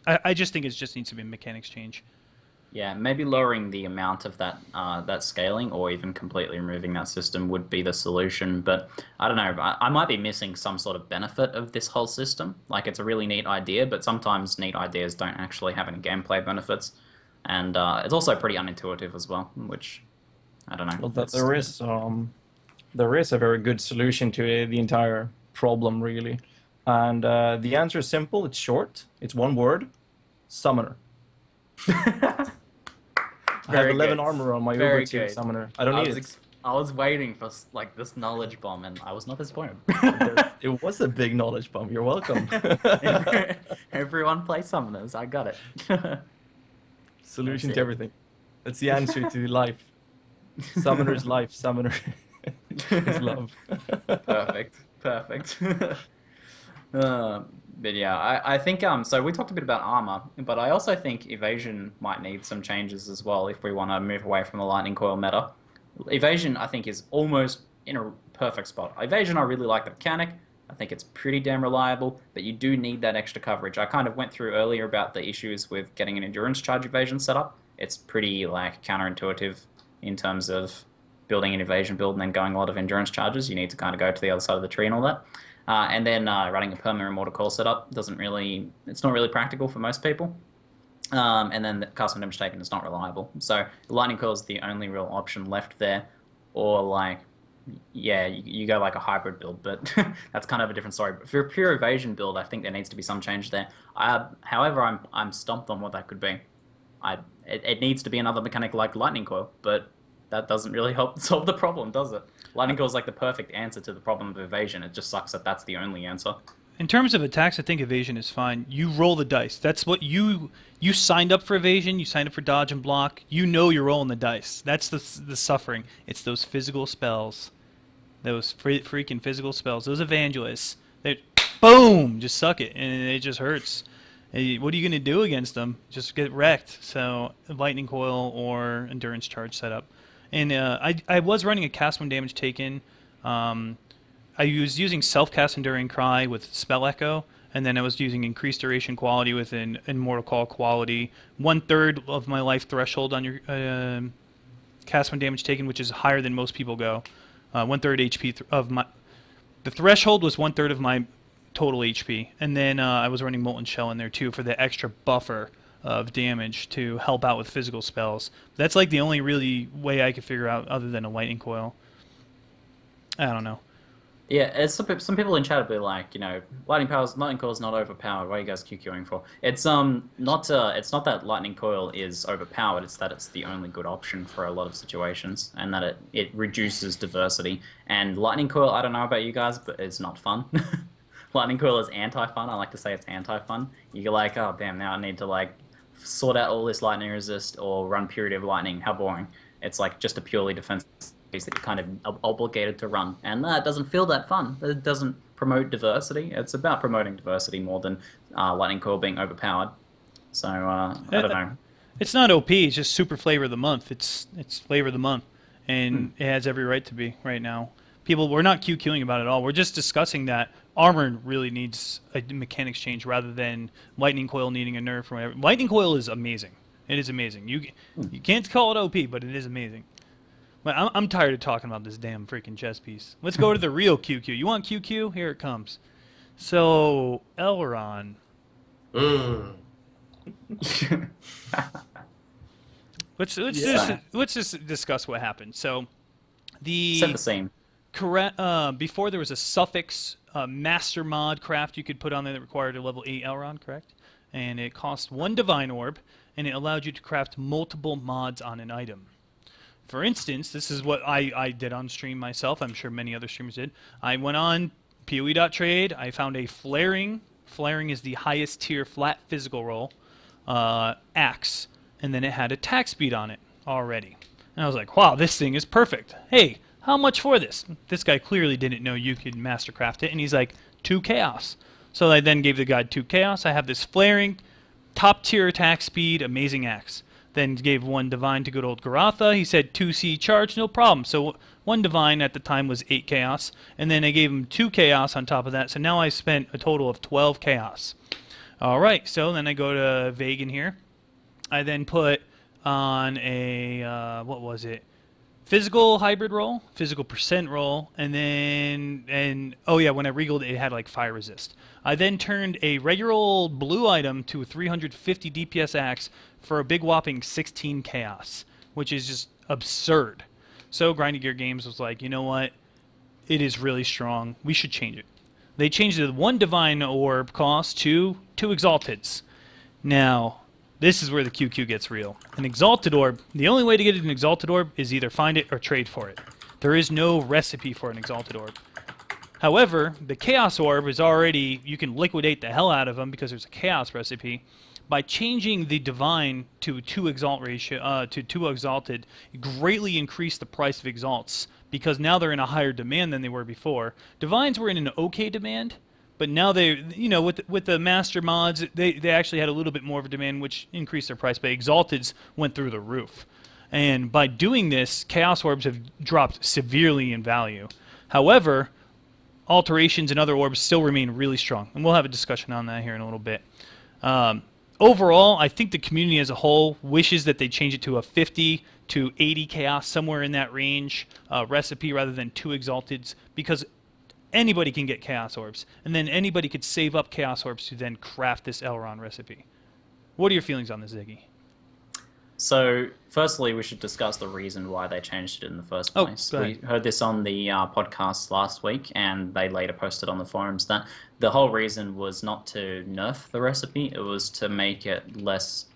I just think it just needs to be a mechanics change. Yeah, maybe lowering the amount of that scaling, or even completely removing that system, would be the solution. But I don't know. I might be missing some sort of benefit of this whole system. It's a really neat idea, but sometimes neat ideas don't actually have any gameplay benefits, and it's also pretty unintuitive as well. Which I don't know. Well, there is a very good solution to the entire problem, really, and the answer is simple. It's short. It's one word: summoner. I have 11 armor on my Uber 2 summoner. I don't need it. I was waiting for like this knowledge bomb, and I was not disappointed. It was a big knowledge bomb. You're welcome. Everyone play summoners. I got it. Solution That's to it. everything. That's the answer to life. Summoner's life. Summoner is love. Perfect. Perfect. But yeah, I think so we talked a bit about armor, but I also think evasion might need some changes as well if we want to move away from the Lightning Coil meta. Evasion, I think, is almost in a perfect spot. Evasion, I really like the mechanic. I think it's pretty damn reliable, but you do need that extra coverage. I kind of went through earlier about the issues with getting an endurance charge evasion set up. It's pretty like counterintuitive in terms of building an evasion build and then going a lot of endurance charges. You need to kind of go to the other side of the tree and all that. And then running a permanent immortal coil setup it's not really practical for most people. And then the cast damage taken is not reliable. So the Lightning Coil is the only real option left there. Or like, yeah, you go like a hybrid build, but that's kind of a different story. But for a pure evasion build, I think there needs to be some change there. However, I'm stumped on what that could be. It needs to be another mechanic like Lightning Coil, but that doesn't really help solve the problem, does it? Lightning Coil is like the perfect answer to the problem of evasion. It just sucks that that's the only answer. In terms of attacks, I think evasion is fine. You roll the dice. That's what you signed up for evasion. You signed up for dodge and block. You know you're rolling the dice. That's the suffering. It's those physical spells, those freaking physical spells. Those evangelists. They boom, just suck it, and it just hurts. Hey, what are you gonna do against them? Just get wrecked. So Lightning Coil or endurance charge setup. And I was running a cast when damage taken. I was using self-cast Enduring Cry with Spell Echo, and then I was using increased duration quality with an Immortal Call quality. 1/3 of my life threshold on your cast when damage taken, which is higher than most people go. 1/3 HP of my... The threshold was 1/3 of my total HP. And then I was running Molten Shell in there too for the extra buffer of damage to help out with physical spells. That's like the only really way I could figure out other than a Lightning Coil. I don't know. Yeah, it's some people in chat will be like, Lightning Coil is not overpowered. What are you guys QQing for? It's not that Lightning Coil is overpowered. It's that it's the only good option for a lot of situations, and that it reduces diversity. And Lightning Coil, I don't know about you guys, but it's not fun. Lightning Coil is anti-fun. I like to say it's anti-fun. You're like, oh damn, now I need to like sort out all this lightning resist or run Period of Lightning. How boring. It's like just a purely defensive that you're kind of obligated to run, and that doesn't feel that fun. It doesn't promote diversity. It's about promoting diversity more than Lightning Coil being overpowered. So I don't know. It's not OP. It's just super flavor of the month. It's flavor of the month, and it has every right to be right now. We're not QQing about it at all. We're just discussing that armor really needs a mechanics change rather than Lightning Coil needing a nerf or whatever. Lightning Coil is amazing. It is amazing. You can't call it OP, but it is amazing. But I'm tired of talking about this damn freaking chess piece. Let's go to the real QQ. You want QQ? Here it comes. So, Elron. Let's just discuss what happened. So, Set the scene. Correct. Before there was a suffix master mod craft you could put on there that required a level 8 Elron, correct? And it cost 1 divine orb, and it allowed you to craft multiple mods on an item. For instance, this is what I did on stream myself. I'm sure many other streamers did. I went on PoE.trade. I found a flaring. Flaring is the highest tier flat physical roll axe, and then it had attack speed on it already. And I was like, wow, this thing is perfect. Hey, how much for this? This guy clearly didn't know you could mastercraft it, and he's like, 2 chaos. So I then gave the guy 2 chaos. I have this flaring, top tier attack speed, amazing axe. Then gave 1 divine to good old Garatha. He said 2C charge, no problem. So 1 divine at the time was 8 chaos, and then I gave him 2 chaos on top of that. So now I spent a total of 12 chaos. All right, so then I go to Vegan here. I then put on a what was it? Physical hybrid roll, physical percent roll, and oh yeah, when I regaled it had like fire resist. I then turned a regular old blue item to a 350 DPS axe for a big whopping 16 chaos, which is just absurd. So Grinding Gear Games was like, you know what? It is really strong. We should change it. They changed the 1 divine orb cost to 2 exalteds. Now, this is where the QQ gets real. An exalted orb, the only way to get an exalted orb is either find it or trade for it. There is no recipe for an Exalted Orb. However, the Chaos Orb is already, you can liquidate the hell out of them because there's a Chaos recipe. By changing the Divine to 2 Exalt ratio, to 2 Exalted, it greatly increased the price of Exalts because now they're in a higher demand than they were before. Divines were in an okay demand, but now they, you know, with the Master mods, they actually had a little bit more of a demand, which increased their price, but Exalteds went through the roof. And by doing this, Chaos Orbs have dropped severely in value. However, alterations and other orbs still remain really strong, and we'll have a discussion on that here in a little bit. Overall, I think the community as a whole wishes that they change it to a 50 to 80 Chaos, somewhere in that range, recipe rather than 2 Exalteds, because anybody can get Chaos Orbs, and then anybody could save up Chaos Orbs to then craft this Elrond recipe. What are your feelings on this, Ziggy? So, firstly, we should discuss the reason why they changed it in the first place. Go We ahead. heard this on the podcast last week, and they later posted on the forums that the whole reason was not to nerf the recipe, it was to make it less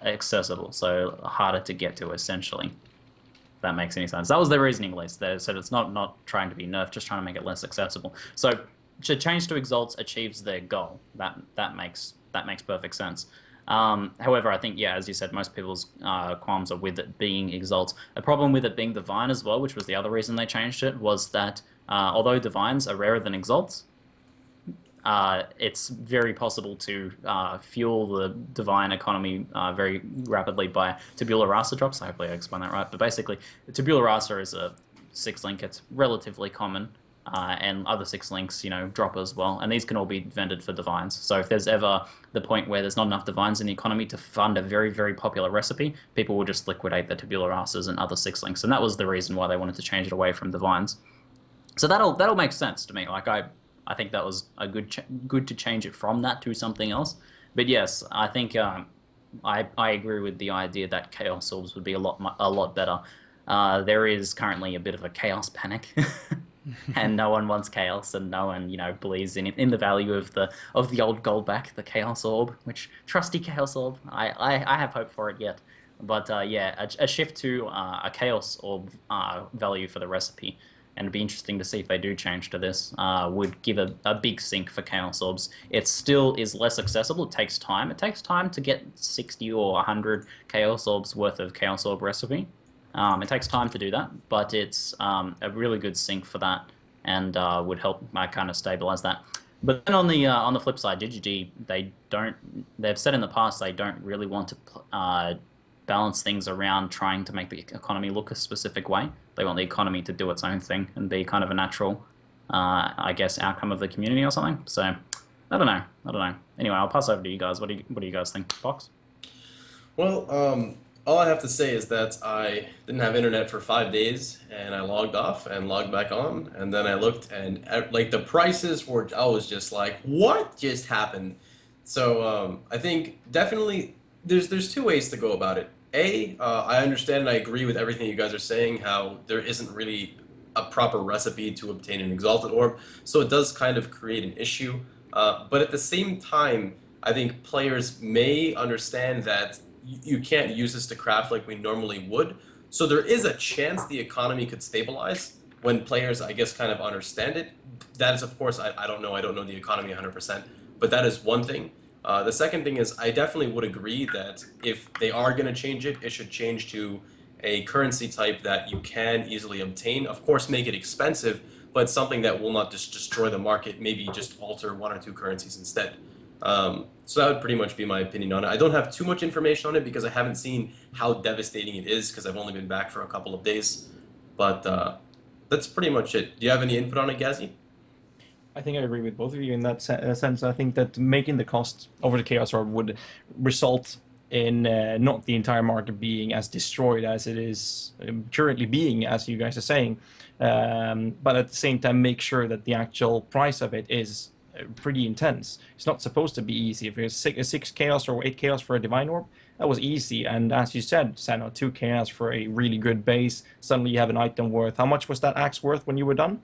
accessible, so harder to get to, essentially. If that makes any sense. That was their reasoning, at least. They said it's not trying to be nerfed, just trying to make it less accessible. So, to change to Exalts achieves their goal. That makes perfect sense. However, I think, yeah, as you said, most people's qualms are with it being Exalts. A problem with it being Divine as well, which was the other reason they changed it, was that although Divines are rarer than Exalts, it's very possible to fuel the Divine economy very rapidly by Tabula Rasa drops. Hopefully I explained that right. But basically, Tabula Rasa is a 6-link. It's relatively common. And other 6 links, you know, drop as well. And these can all be vended for Divines. So if there's ever the point where there's not enough Divines in the economy to fund a very, very popular recipe, people will just liquidate the Tabula Rasas and other 6 links. And that was the reason why they wanted to change it away from Divines. So that'll make sense to me. Like I think that was a good to change it from that to something else. But yes, I think I agree with the idea that Chaos Orbs would be a lot better. There is currently a bit of a chaos panic. And no one wants chaos, and no one, you know, believes in the value of the old Goldback, the Chaos Orb, which trusty Chaos Orb. I have hope for it yet, but yeah, a shift to a Chaos Orb value for the recipe, and it'd be interesting to see if they do change to this. Would give a big sink for Chaos Orbs. It still is less accessible. It takes time. It takes time to get 60 or 100 Chaos Orbs worth of Chaos Orb recipe. It takes time to do that, but it's a really good sync for that, and would help kind of stabilize that. But then on the flip side, ZiggyD, they've said in the past they don't really want to balance things around trying to make the economy look a specific way. They want the economy to do its own thing and be kind of a natural, I guess, outcome of the community or something. So I don't know. Anyway, I'll pass over to you guys. What do you guys think, Box? Well, all I have to say is that I didn't have internet for 5 days, and I logged off and logged back on, and then I looked, and like the prices were, I was just like, what just happened? So I think definitely there's 2 ways to go about it. I understand and I agree with everything you guys are saying, how there isn't really a proper recipe to obtain an Exalted Orb, so it does kind of create an issue. But at the same time, I think players may understand that you can't use this to craft like we normally would. So there is a chance the economy could stabilize when players, I guess, kind of understand it. That is, of course, I don't know. I don't know the economy 100%, but that is one thing. The second thing is I definitely would agree that if they are going to change it, it should change to a currency type that you can easily obtain. Of course, make it expensive, but something that will not just destroy the market, maybe just alter 1 or 2 currencies instead. So that would pretty much be my opinion on it. I don't have too much information on it because I haven't seen how devastating it is because I've only been back for a couple of days. But that's pretty much it. Do you have any input on it, Ghazzy? I think I agree with both of you in that sense. I think that making the cost over the Chaos Orb would result in not the entire market being as destroyed as it is currently being, as you guys are saying, but at the same time make sure that the actual price of it is pretty intense. It's not supposed to be easy. If it's 6 Chaos or 8 Chaos for a Divine Orb, that was easy. And as you said, Sano, 2 Chaos for a really good base. Suddenly you have an item worth. How much was that axe worth when you were done?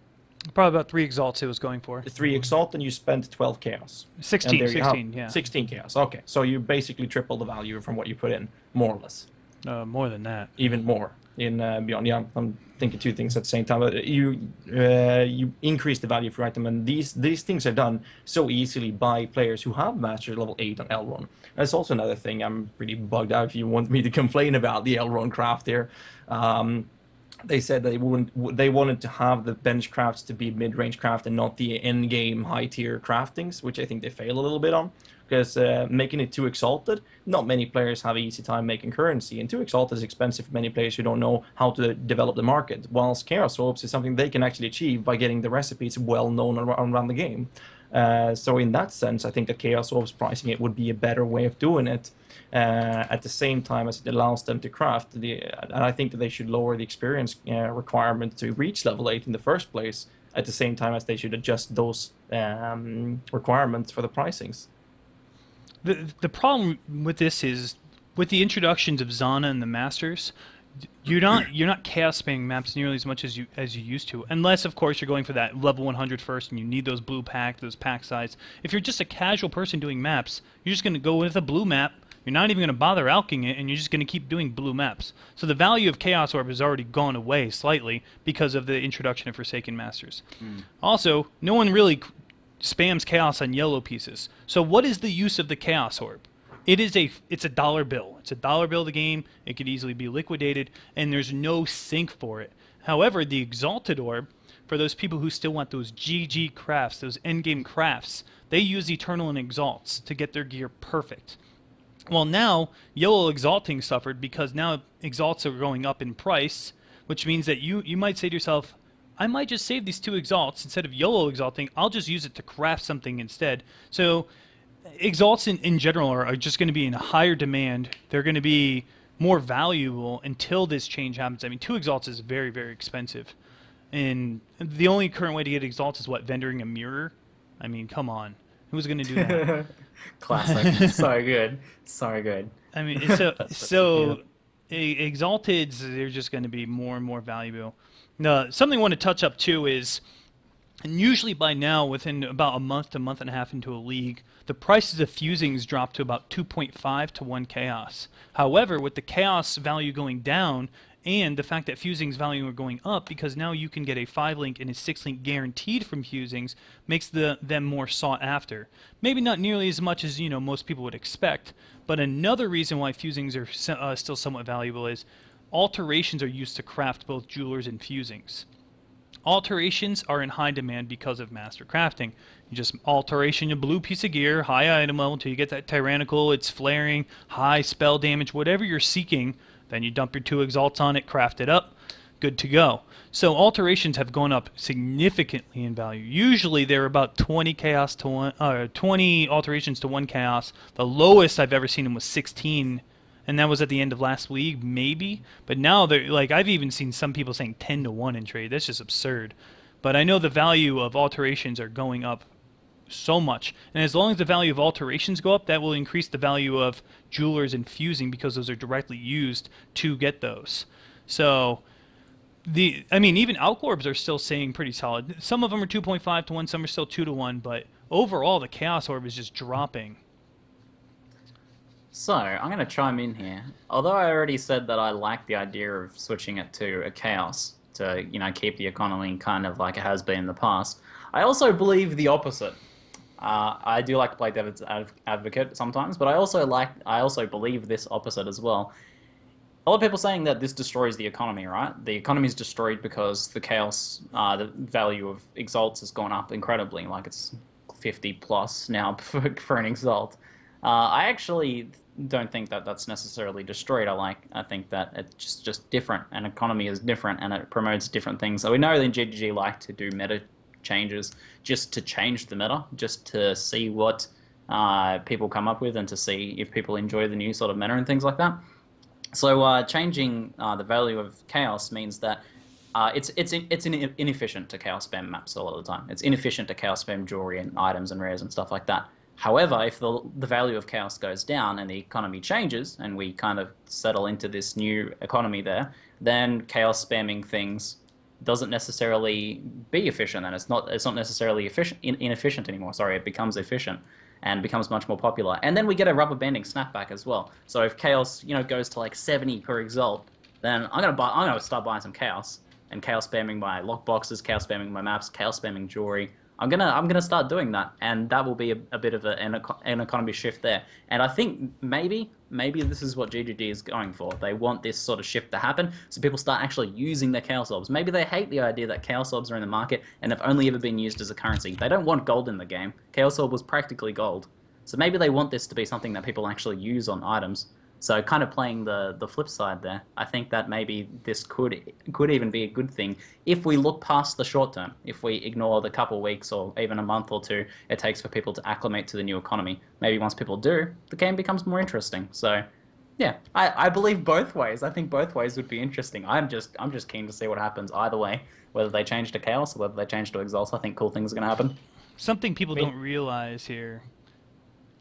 Probably about 3 Exalts it was going for. 3 Exalt, and you spent 12 Chaos. 16, yeah. 16 Chaos, okay. So you basically triple the value from what you put in, more or less. More than that. Even more. in Beyond. Yeah, I'm thinking two things at the same time. You increase the value of your item, and these things are done so easily by players who have mastered level 8 on Elrond. That's also another thing I'm pretty bugged out if you want me to complain about the Elrond craft here. They said they wanted to have the bench crafts to be mid-range craft and not the end-game high-tier craftings, which I think they fail a little bit on. Because making it too exalted, not many players have an easy time making currency, and too exalted is expensive for many players who don't know how to develop the market, whilst Chaos Orbs is something they can actually achieve by getting the recipes well known around the game. So in that sense, I think that Chaos Orbs pricing it would be a better way of doing it, at the same time as it allows them to craft. And I think that they should lower the experience requirement to reach level 8 in the first place, at the same time as they should adjust those requirements for the pricings. The problem with this is, with the introductions of Zana and the Masters, you're not chaos spamming maps nearly as much as you used to, unless of course you're going for that level 100 first and you need those those pack size. If you're just a casual person doing maps, you're just going to go with a blue map. You're not even going to bother alking it, and you're just going to keep doing blue maps. So the value of Chaos Orb has already gone away slightly because of the introduction of Forsaken Masters. Also, no one really spams chaos on yellow pieces. So what is the use of the Chaos Orb? It's a dollar bill. It's a dollar bill of the game. It could easily be liquidated, and there's no sink for it. However, the Exalted Orb, for those people who still want those GG crafts, those endgame crafts, they use Eternal and Exalts to get their gear perfect. Well, now Yellow Exalting suffered because now Exalts are going up in price, which means that you might say to yourself, I might just save these 2 Exalts instead of Yellow Exalting. I'll just use it to craft something instead. So Exalts in general are just going to be in higher demand. They're going to be more valuable until this change happens. I mean, 2 Exalts is very, very expensive. And the only current way to get Exalts is what? Vendoring a mirror? I mean, come on. Who's going to do that? Classic. So good. So good. I mean, so Exalteds, they're just going to be more and more valuable. Something I want to touch up too is, and usually by now, within about a month to month and a half into a league, the prices of fusings drop to about 2.5 to 1 chaos. However, with the chaos value going down, and the fact that fusings value are going up, because now you can get a 5-link and a 6-link guaranteed from fusings, makes them more sought after. Maybe not nearly as much as most people would expect, but another reason why fusings are still somewhat valuable is alterations are used to craft both jewelers and fusings. Alterations are in high demand because of master crafting. You just alteration a blue piece of gear, high item level until you get that tyrannical, it's flaring, high spell damage, whatever you're seeking. Then you dump your 2 exalts on it, craft it up, good to go. So alterations have gone up significantly in value. Usually they're about 20 chaos to 1, 20 alterations to 1 chaos. The lowest I've ever seen them was 16, and that was at the end of last league, maybe. But now they're like, I've even seen some people saying 10 to 1 in trade. That's just absurd. But I know the value of alterations are going up so much, and as long as the value of alterations go up, that will increase the value of jewelers and fusing, because those are directly used to get those. So even Alcorbs are still staying pretty solid. Some of them are 2.5 to 1, some are still 2 to 1, but overall the Chaos Orb is just dropping. So, I'm going to chime in here. Although I already said that I like the idea of switching it to a Chaos to, keep the economy kind of like it has been in the past, I also believe the opposite. I do like to play devil's advocate sometimes, but I also believe this opposite as well. A lot of people saying that this destroys the economy, right? The economy is destroyed because the chaos, the value of exalts has gone up incredibly. Like it's 50 plus now for an exalt. I actually don't think that that's necessarily destroyed. I think that it's just different. An economy is different, and it promotes different things. So we know that ZiggyD like to do meta changes just to change the meta, just to see what people come up with and to see if people enjoy the new sort of meta and things like that. So changing the value of chaos means that it's inefficient to chaos spam maps a lot of the time. It's inefficient to chaos spam jewelry and items and rares and stuff like that. However, if the value of chaos goes down and the economy changes and we kind of settle into this new economy there, then chaos spamming things doesn't necessarily be efficient, and it's not necessarily inefficient anymore. Sorry, it becomes efficient and becomes much more popular. And then we get a rubber banding snapback as well. So if chaos goes to like 70 per exalt, then I'm gonna start buying some chaos and chaos spamming my lockboxes, chaos spamming my maps, chaos spamming jewelry. I'm gonna start doing that, and that will be a bit of an economy shift there. And I think maybe this is what GGD is going for. They want this sort of shift to happen, so people start actually using their chaos orbs. Maybe they hate the idea that chaos orbs are in the market and have only ever been used as a currency. They don't want gold in the game. Chaos orb was practically gold, so maybe they want this to be something that people actually use on items. So kind of playing the flip side there, I think that maybe this could even be a good thing if we look past the short term, if we ignore the couple weeks or even a month or two it takes for people to acclimate to the new economy. Maybe once people do, the game becomes more interesting. So yeah, I believe both ways. I think both ways would be interesting. I'm just keen to see what happens either way, whether they change to Chaos or whether they change to Exalt. I think cool things are going to happen. Something people don't realize here.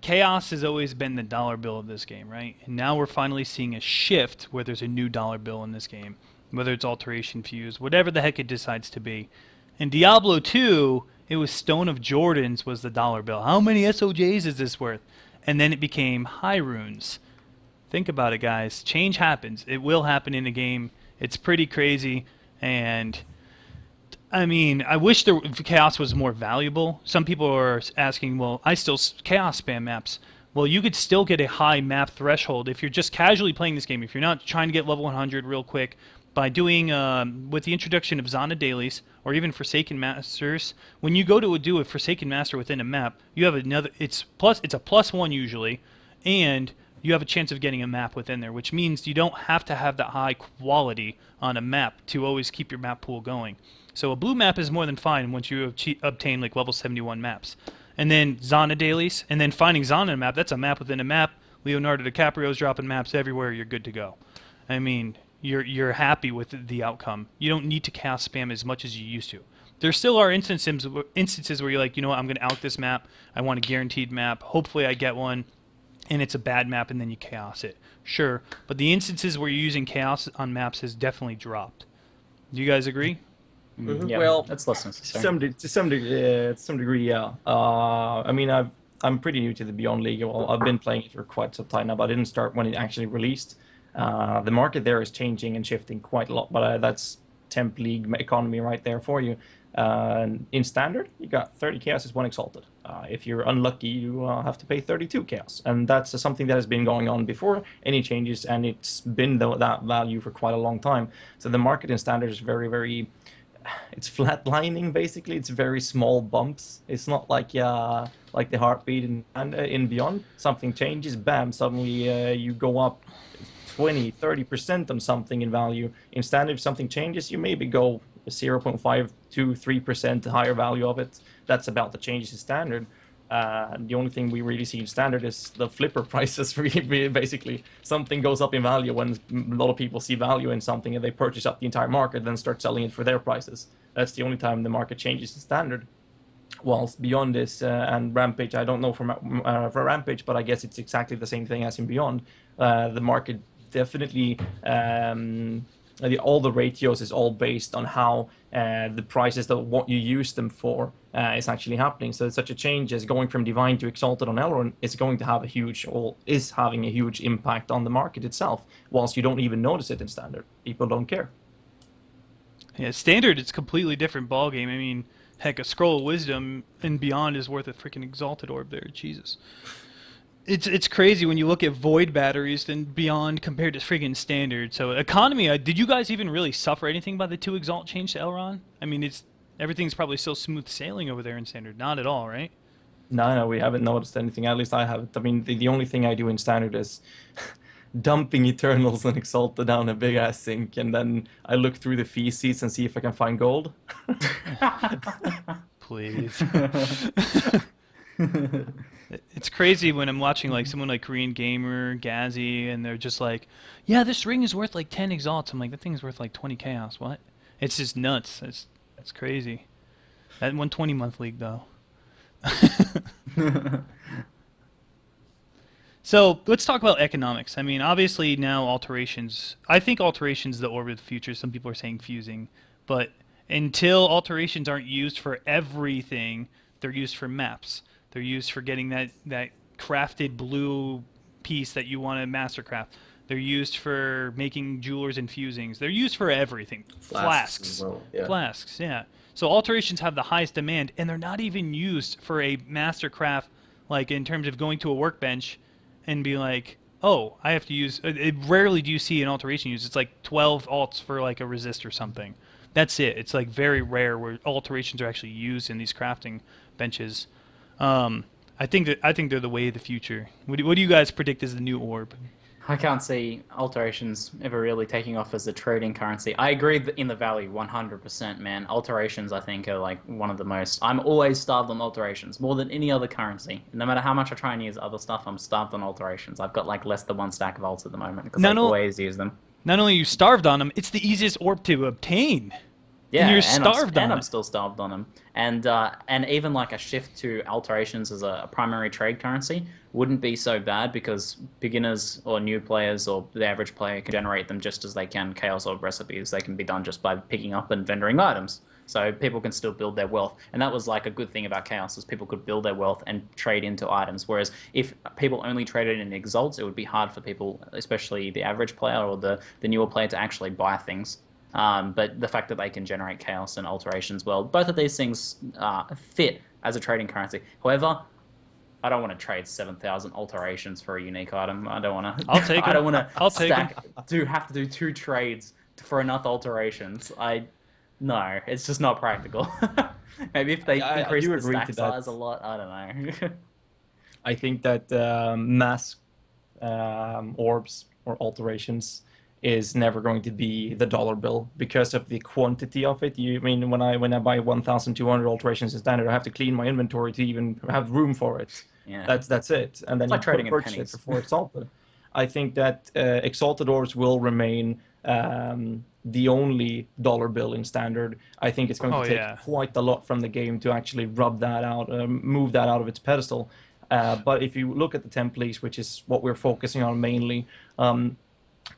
Chaos has always been the dollar bill of this game, right? And now we're finally seeing a shift where there's a new dollar bill in this game, whether it's Alteration Fuse, whatever the heck it decides to be. In Diablo 2, it was Stone of Jordans was the dollar bill. How many SOJs is this worth? And then it became High Runes. Think about it, guys. Change happens. It will happen in a game. It's pretty crazy, and I mean, I wish Chaos was more valuable. Some people are asking, well, I still Chaos spam maps. Well, you could still get a high map threshold if you're just casually playing this game. If you're not trying to get level 100 real quick, by doing, with the introduction of Zana dailies, or even Forsaken Masters, when you go to do a Forsaken Master within a map, you have another, it's a +1 usually, and you have a chance of getting a map within there, which means you don't have to have that high quality on a map to always keep your map pool going. So a blue map is more than fine once you obtain like level 71 maps. And then Zana dailies, and then finding Zana in a map, that's a map within a map. Leonardo DiCaprio's dropping maps everywhere, you're good to go. I mean, you're happy with the outcome. You don't need to cast spam as much as you used to. There still are instances where you're like, you know what, I'm going to out this map. I want a guaranteed map. Hopefully I get one, and it's a bad map, and then you chaos it. Sure, but the instances where you're using chaos on maps has definitely dropped. Do you guys agree? Mm-hmm. Yeah, Well, that's less necessary. to some degree, yeah. I mean, I'm pretty new to the Beyond League. Well, I've been playing it for quite some time now, but I didn't start when it actually released. The market there is changing and shifting quite a lot, but that's temp league economy right there for you. In standard, you got 30 chaos is 1 exalted. If you're unlucky, you have to pay 32 chaos, and that's something that has been going on before any changes, and it's been that value for quite a long time. So the market in standard is very, very, it's flatlining basically. It's very small bumps. It's not like the heartbeat in Beyond. Something changes, bam, suddenly you go up 20-30% on something in value. In standard, if something changes, you maybe go 0.5 to 3% higher value of it. That's about the changes in standard. The only thing we really see in standard is the flipper prices. Really, basically, something goes up in value when a lot of people see value in something and they purchase up the entire market, then start selling it for their prices. That's the only time the market changes in standard. Whilst Beyond this and Rampage, I don't know for Rampage, but I guess it's exactly the same thing as in Beyond. The market definitely, all the ratios is all based on how the prices that what you use them for is actually happening. So such a change as going from Divine to Exalted on Elrond is going to have is having a huge impact on the market itself, whilst you don't even notice it in standard. People don't care. Yeah, standard, it's a completely different ballgame. I mean, heck, a Scroll of Wisdom and Beyond is worth a freaking Exalted Orb there. Jesus. It's crazy when you look at Void batteries and Beyond compared to friggin' Standard. So economy, did you guys even really suffer anything by the 2 Exalt change to Elrond? I mean, everything's probably still smooth sailing over there in Standard. Not at all, right? No, we haven't noticed anything. At least I haven't. I mean, the only thing I do in Standard is dumping Eternals and Exalted down a big-ass sink, and then I look through the feces and see if I can find gold. Please. It's crazy when I'm watching like someone like Korean Gamer, Ghazzy, and they're just like, yeah, this ring is worth like 10 exalts. I'm like, that thing's worth like 20 chaos. What? It's just nuts. It's crazy. That 120 month league though. So let's talk about economics. I mean, obviously now alterations. I think alterations the orb of the future. Some people are saying fusing, but until alterations aren't used for everything, they're used for maps. They're used for getting that crafted blue piece that you want to mastercraft. They're used for making jewelers and fusings. They're used for everything. Flasks as well, yeah. Flasks, yeah. So alterations have the highest demand, and they're not even used for a mastercraft, like in terms of going to a workbench and be like, oh, I have to use... rarely do you see an alteration used. It's like 12 alts for like a resist or something. That's it. It's like very rare where alterations are actually used in these crafting benches. I think they're the way of the future. What do you guys predict is the new orb? I can't see alterations ever really taking off as a trading currency. I agree in the value 100%, man. Alterations, I think, are like one of the most... I'm always starved on alterations, more than any other currency. No matter how much I try and use other stuff, I'm starved on alterations. I've got like less than 1 stack of alts at the moment because I always use them. Not only are you starved on them, it's the easiest orb to obtain. Yeah, and you're starved on and it. I'm still starved on them. And even like a shift to alterations as a primary trade currency wouldn't be so bad because beginners or new players or the average player can generate them just as they can Chaos Orb recipes. They can be done just by picking up and vendoring items. So people can still build their wealth. And that was like a good thing about Chaos, is people could build their wealth and trade into items. Whereas if people only traded in exalts, it would be hard for people, especially the average player or the newer player, to actually buy things. But the fact that they can generate chaos and alterations, well, both of these things fit as a trading currency. However, I don't want to trade 7,000 alterations for a unique item. I don't want to. I'll take I don't want to I'll take stack. Have to do 2 trades for enough alterations. No, it's just not practical. Maybe if they increase the stack size a lot, I don't know. I think that mass orbs or alterations is never going to be the dollar bill because of the quantity of it. I mean, when I buy 1,200 alterations in standard, I have to clean my inventory to even have room for it. Yeah. That's it. And then It's like trading in purchase it pennies. before exalted. I think that exalted orbs will remain the only dollar bill in standard. I think it's going to take quite a lot from the game to actually rub that out, move that out of its pedestal. But if you look at the templates, which is what we're focusing on mainly,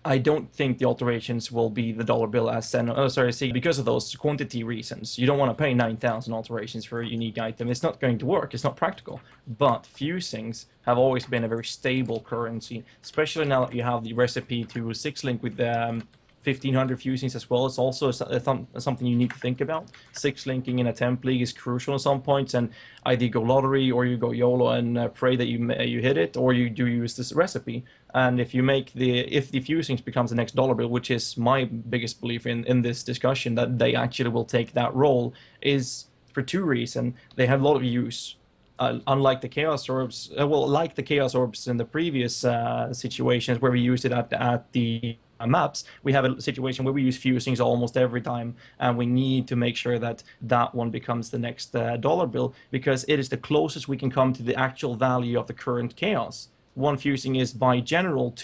I don't think the alterations will be the dollar bill as because of those quantity reasons. You don't want to pay 9,000 alterations for a unique item. It's not going to work. It's not practical. But fusings have always been a very stable currency, especially now that you have the recipe to 6-link with 1,500 fusings as well. It's also something you need to think about. 6-linking in a temp league is crucial at some points, and either you go lottery or you go YOLO and pray that you hit it, or you do use this recipe. And if the fusings becomes the next dollar bill, which is my biggest belief in this discussion, that they actually will take that role, is for 2 reasons. They have a lot of use. Unlike the Chaos Orbs, like the Chaos Orbs in the previous situations where we used it at the maps, we have a situation where we use fusings almost every time, and we need to make sure that that one becomes the next dollar bill, because it is the closest we can come to the actual value of the current chaos. One fusing is by general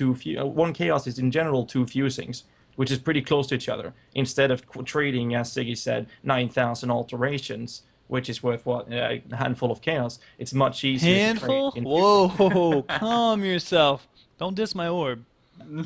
one chaos is in general 2 fusings, which is pretty close to each other, instead of trading, as Ziggy said, 9,000 alterations, which is worth a handful of chaos. It's much easier handful? to trade in Whoa, calm yourself. Don't diss my orb.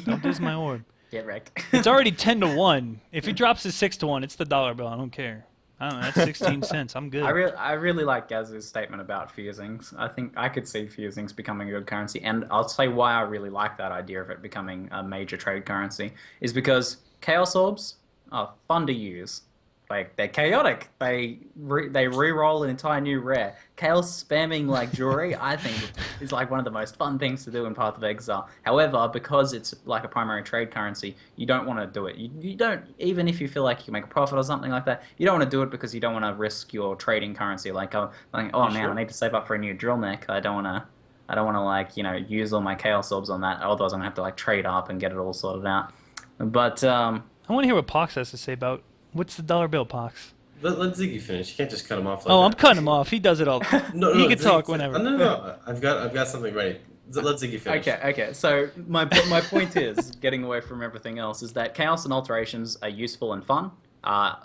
Don't diss my orb. Get wrecked. It's already 10-1. If he drops to 6-1, it's the dollar bill. I don't care. I don't know. That's 16 cents. I'm good. I really like Ghazzy's statement about fusings. I think I could see fusings becoming a good currency, and I'll say why I really like that idea of it becoming a major trade currency is because Chaos Orbs are fun to use. Like, they're chaotic. They re-roll an entire new rare. Chaos spamming like jewelry, I think, is like one of the most fun things to do in Path of Exile. However, because it's like a primary trade currency, you don't want to do it. You don't, even if you feel like you can make a profit or something like that, you don't want to do it because you don't want to risk your trading currency. Like, oh man, I need to save up for a new drill neck. I don't want to like, use all my Chaos Orbs on that. Otherwise, I'm gonna have to like trade up and get it all sorted out. But I want to hear what Pox has to say about. What's the dollar bill, Pox? Let Ziggy finish. You can't just cut him off like that. I'm cutting him off. He does it all. No, he can talk whenever. No. I've got something ready. Let Ziggy finish. Okay. So my point is, getting away from everything else, is that chaos and alterations are useful and fun.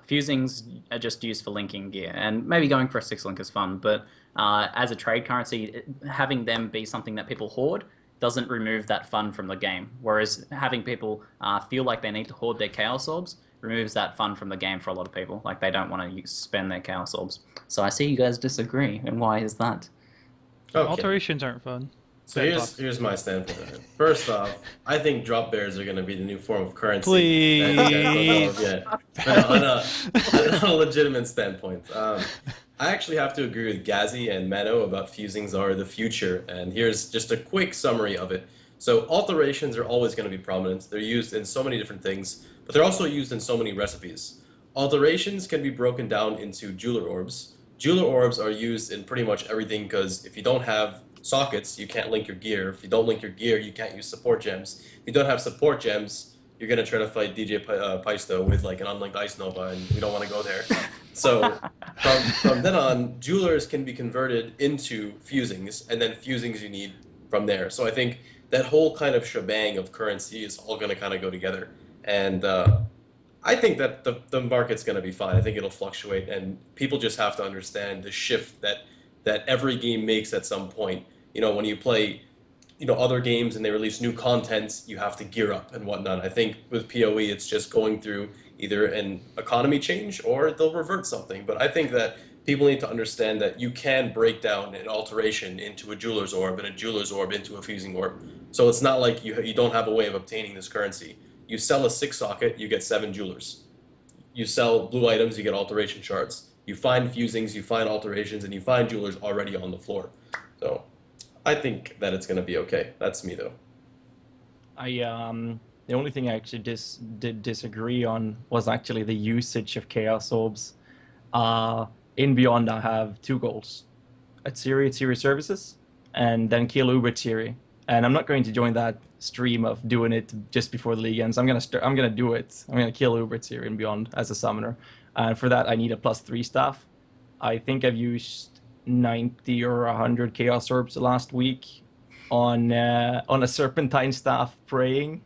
Fusings are just used for linking gear, and maybe going for a 6-link is fun. But as a trade currency, having them be something that people hoard doesn't remove that fun from the game. Whereas having people feel like they need to hoard their Chaos Orbs removes that fun from the game for a lot of people. Like, they don't want to spend their Chaos Orbs. So I see you guys disagree, and why is that? Okay. Alterations aren't fun. So Bad box. here's my standpoint on it. First off, I think drop bears are going to be the new form of currency. Please. But on a legitimate standpoint, I actually have to agree with Ghazzy and Mano about fusings are the future, and here's just a quick summary of it. So alterations are always going to be prominent. They're used in so many different things, but they're also used in so many recipes. Alterations can be broken down into jeweler orbs. Jeweler orbs are used in pretty much everything because if you don't have sockets, you can't link your gear. If you don't link your gear, you can't use support gems. If you don't have support gems, you're gonna try to fight DJ Paisto with like an unlinked Ice Nova, and we don't want to go there. So from then on, jewelers can be converted into fusings, and then fusings you need from there. So I think that whole kind of shebang of currency is all gonna kind of go together, and I think that the market's gonna be fine. I think it'll fluctuate, and people just have to understand the shift that every game makes at some point. You know, when you play, you know, other games and they release new content, you have to gear up and whatnot. I think with PoE, it's just going through either an economy change or they'll revert something. But I think that people need to understand that you can break down an alteration into a jeweler's orb and a jeweler's orb into a fusing orb. So it's not like you don't have a way of obtaining this currency. You sell a 6 socket, you get 7 jewelers. You sell blue items, you get alteration shards. You find fusings, you find alterations, and you find jewelers already on the floor. So I think that it's going to be okay. That's me, though. The only thing I actually did disagree on was actually the usage of Chaos Orbs. In Beyond, I have 2 goals. At Series Services, and then kill Uber Thierry. And I'm not going to join that stream of doing it just before the league ends. I'm gonna do it. I'm gonna kill Uber Thierry in Beyond as a summoner. And for that, I need a +3 staff. I think I've used 90 or 100 Chaos Orbs last week on a Serpentine staff praying.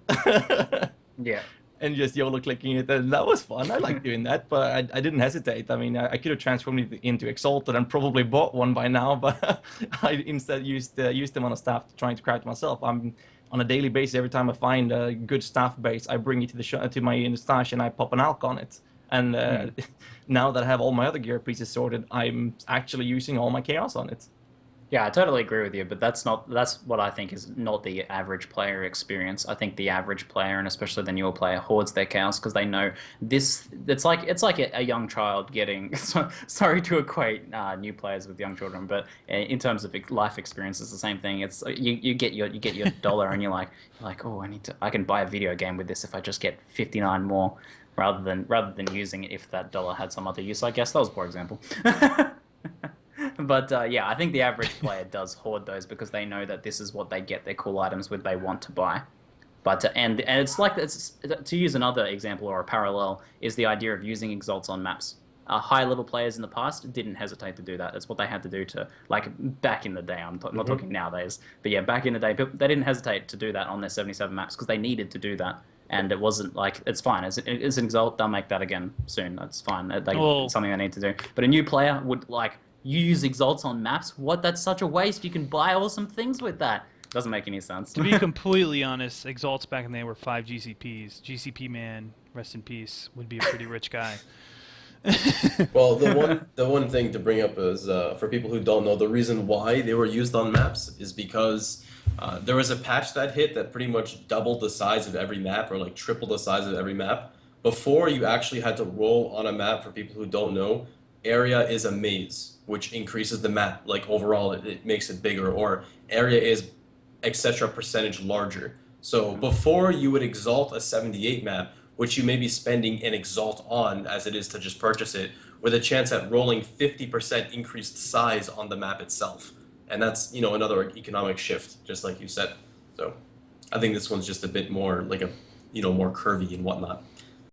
Yeah. And just YOLO clicking it, and that was fun. I like doing that, but I didn't hesitate. I mean, I could have transformed it into Exalted and probably bought one by now, but I instead used them on a staff trying to craft myself. I'm on a daily basis. Every time I find a good staff base, I bring it to my stash and I pop an alch on it. And now that I have all my other gear pieces sorted, I'm actually using all my chaos on it. Yeah, I totally agree with you, but that's what I think is not the average player experience. I think the average player, and especially the newer player, hoards their chaos because they know this. It's like a young child getting. Sorry to equate new players with young children, but in terms of life experience, it's the same thing. It's you get your dollar and you're like, oh, I can buy a video game with this if I just get 59 more, rather than using it if that dollar had some other use. I guess that was a poor example. But yeah, I think the average player does hoard those because they know that this is what they get their cool items with. They want to buy. But and it's like to use another example or a parallel is the idea of using exalts on maps. High level players in the past didn't hesitate to do that. That's what they had to do to, like, back in the day. I'm not talking nowadays, but yeah, back in the day, they didn't hesitate to do that on their 77 maps because they needed to do that. And it wasn't like, it's fine. It's an exalt. They'll make that again soon. That's fine. It's something they need to do. But a new player would like. You use exalts on maps? What? That's such a waste. You can buy awesome things with that. Doesn't make any sense. To be completely honest, exalts back in the day were 5 GCPs. GCP man, rest in peace, would be a pretty rich guy. Well, the one thing to bring up is for people who don't know, the reason why they were used on maps is because there was a patch that hit that pretty much doubled the size of every map, or like tripled the size of every map. Before, you actually had to roll on a map. For people who don't know, area is a maze, which increases the map, like overall it makes it bigger, or area is etc. percentage larger. So before, you would exalt a 78 map, which you may be spending an exalt on as it is to just purchase it, with a chance at rolling 50% increased size on the map itself. And that's, you know, another economic shift, just like you said. So I think this one's just a bit more like a, you know, more curvy and whatnot.